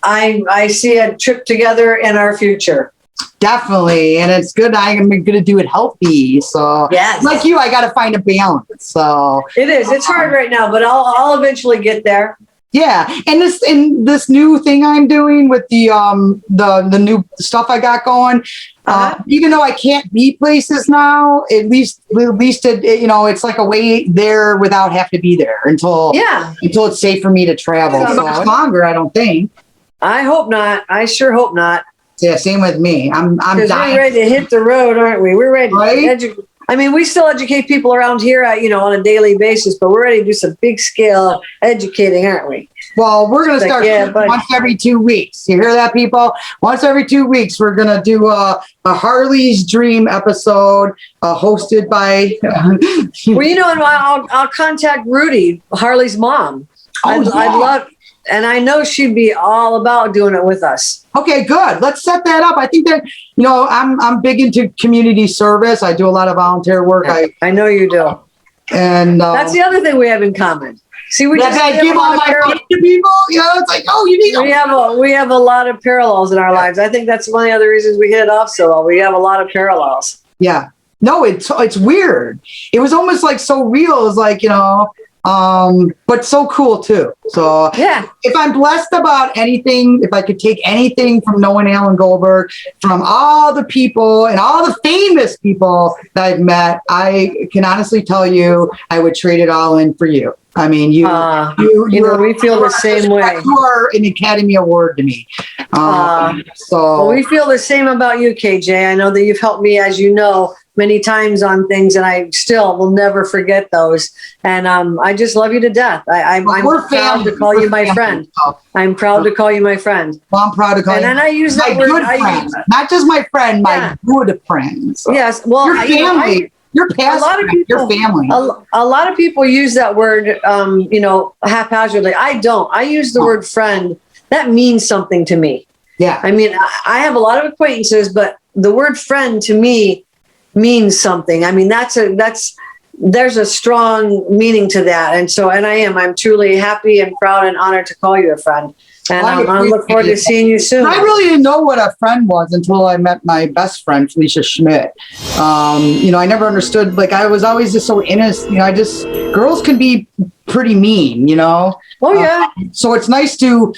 I see a trip together in our future. Definitely. And it's good. I'm going to do it healthy. So like you, I got to find a balance. So it is. It's hard right now, but I'll eventually get there. Yeah. And this new thing I'm doing with the new stuff I got going, even though I can't be places now, at least it, it's like a way there without having to be there until it's safe for me to travel. So much longer, I don't think. I hope not. I sure hope not. Yeah, same with me. I'm dying. We're ready to hit the road, aren't we? We're ready to educate. I mean, we still educate people around here, on a daily basis, but we're ready to do some big scale educating, aren't we? Well, we're going to start once every 2 weeks. You hear that, people? Once every 2 weeks, we're going to do a Harley's Dream episode hosted by. Well, and I'll contact Rudy, Harley's mom. I'd love. And I know she'd be all about doing it with us. Okay, good. Let's set that up. I think that, I'm big into community service. I do a lot of volunteer work. I know you do. And that's the other thing we have in common. See, we just give all my money to people. It's like, you need. We have a lot of parallels in our lives. I think that's one of the other reasons we hit it off so well. We have a lot of parallels. Yeah. No, it's weird. It was almost like so real. It's like, but so cool too. So if I'm blessed about anything, if I could take anything from knowing Alan Goldberg, from all the people and all the famous people that I've met, I can honestly tell you, I would trade it all in for you. I mean, we feel the same way. You are an Academy Award to me. Well, we feel the same about you, KJ. I know that you've helped me, as you know, many times on things, and I still will never forget those. And I just love you to death. I'm proud to call you my friend. I'm proud to call you my friend. Well, I'm proud to call you. And then I use that word. Good friend. Not just my friend, my good friend. So. Yes. Well, your family. Your past, your family. A lot of people use that word, haphazardly. I don't. I use the word friend. That means something to me. Yeah. I mean, I have a lot of acquaintances, but the word friend to me means something. I mean, there's a strong meaning to that. And I'm truly happy and proud and honored to call you a friend. And I look forward to seeing you soon. I really didn't know what a friend was until I met my best friend, Felicia Schmidt. I never understood, I was always just so innocent. Girls can be pretty mean, Oh, yeah. So it's nice to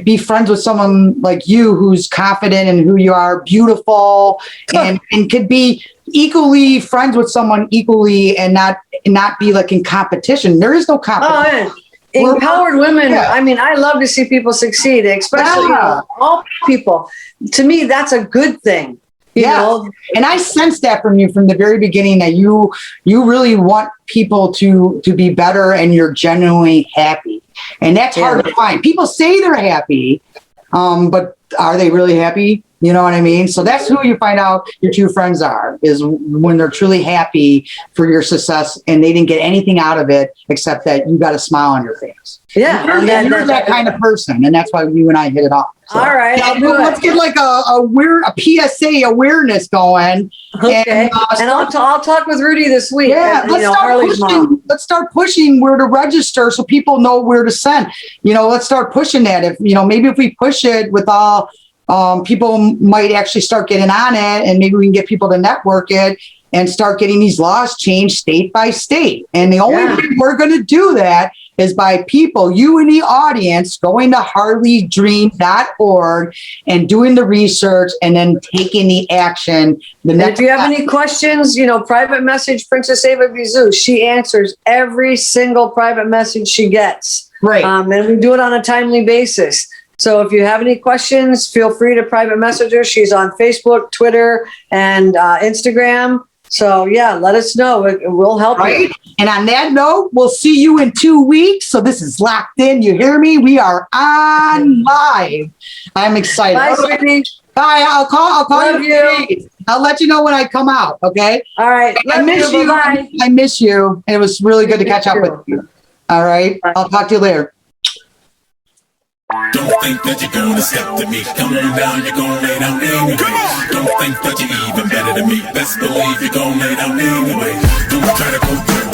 be friends with someone like you who's confident in who you are, beautiful, and could be equally friends with someone equally and not be in competition. There is no competition. Oh, empowered women. Yeah. I mean, I love to see people succeed, especially all people. To me, that's a good thing. You know? And I sensed that from you from the very beginning, that you really want people to be better, and you're genuinely happy. And that's hard to find. People say they're happy, but are they really happy? You know what I mean? So that's who you find out your true friends are, is when they're truly happy for your success and they didn't get anything out of it except that you got a smile on your face. Yeah. And you're that kind of person. And that's why you and I hit it off. So, all right. Let's get a PSA awareness going. Okay. And I'll talk with Rudy this week. Yeah. Let's start pushing where to register so people know where to send. Let's start pushing that. If, maybe if we push it with all, people might actually start getting on it, and maybe we can get people to network it and start getting these laws changed state by state. And the only way we're going to do that is by people, you in the audience, going to harleydream.org and doing the research and then taking the action. If you have any questions, private message Princess Ava Bisou. She answers every single private message she gets. Right. And we do it on a timely basis. So if you have any questions, feel free to private message her. She's on Facebook, Twitter, and Instagram. So yeah, let us know. We'll help Right. you. And on that note, we'll see you in 2 weeks. So this is locked in. You hear me? We are on live. I'm excited. Bye, sweetie. Bye. I'll call Love you. I'll let you know when I come out. Okay. All right. I miss you. Bye. I miss you. It was really good to catch up with you. All right. I'll talk to you later. Don't think that you're gonna step to me. Come on down, you're gonna lay down anyway. Don't think that you're even better than me. Best believe you're gonna lay down anyway. Don't try to go through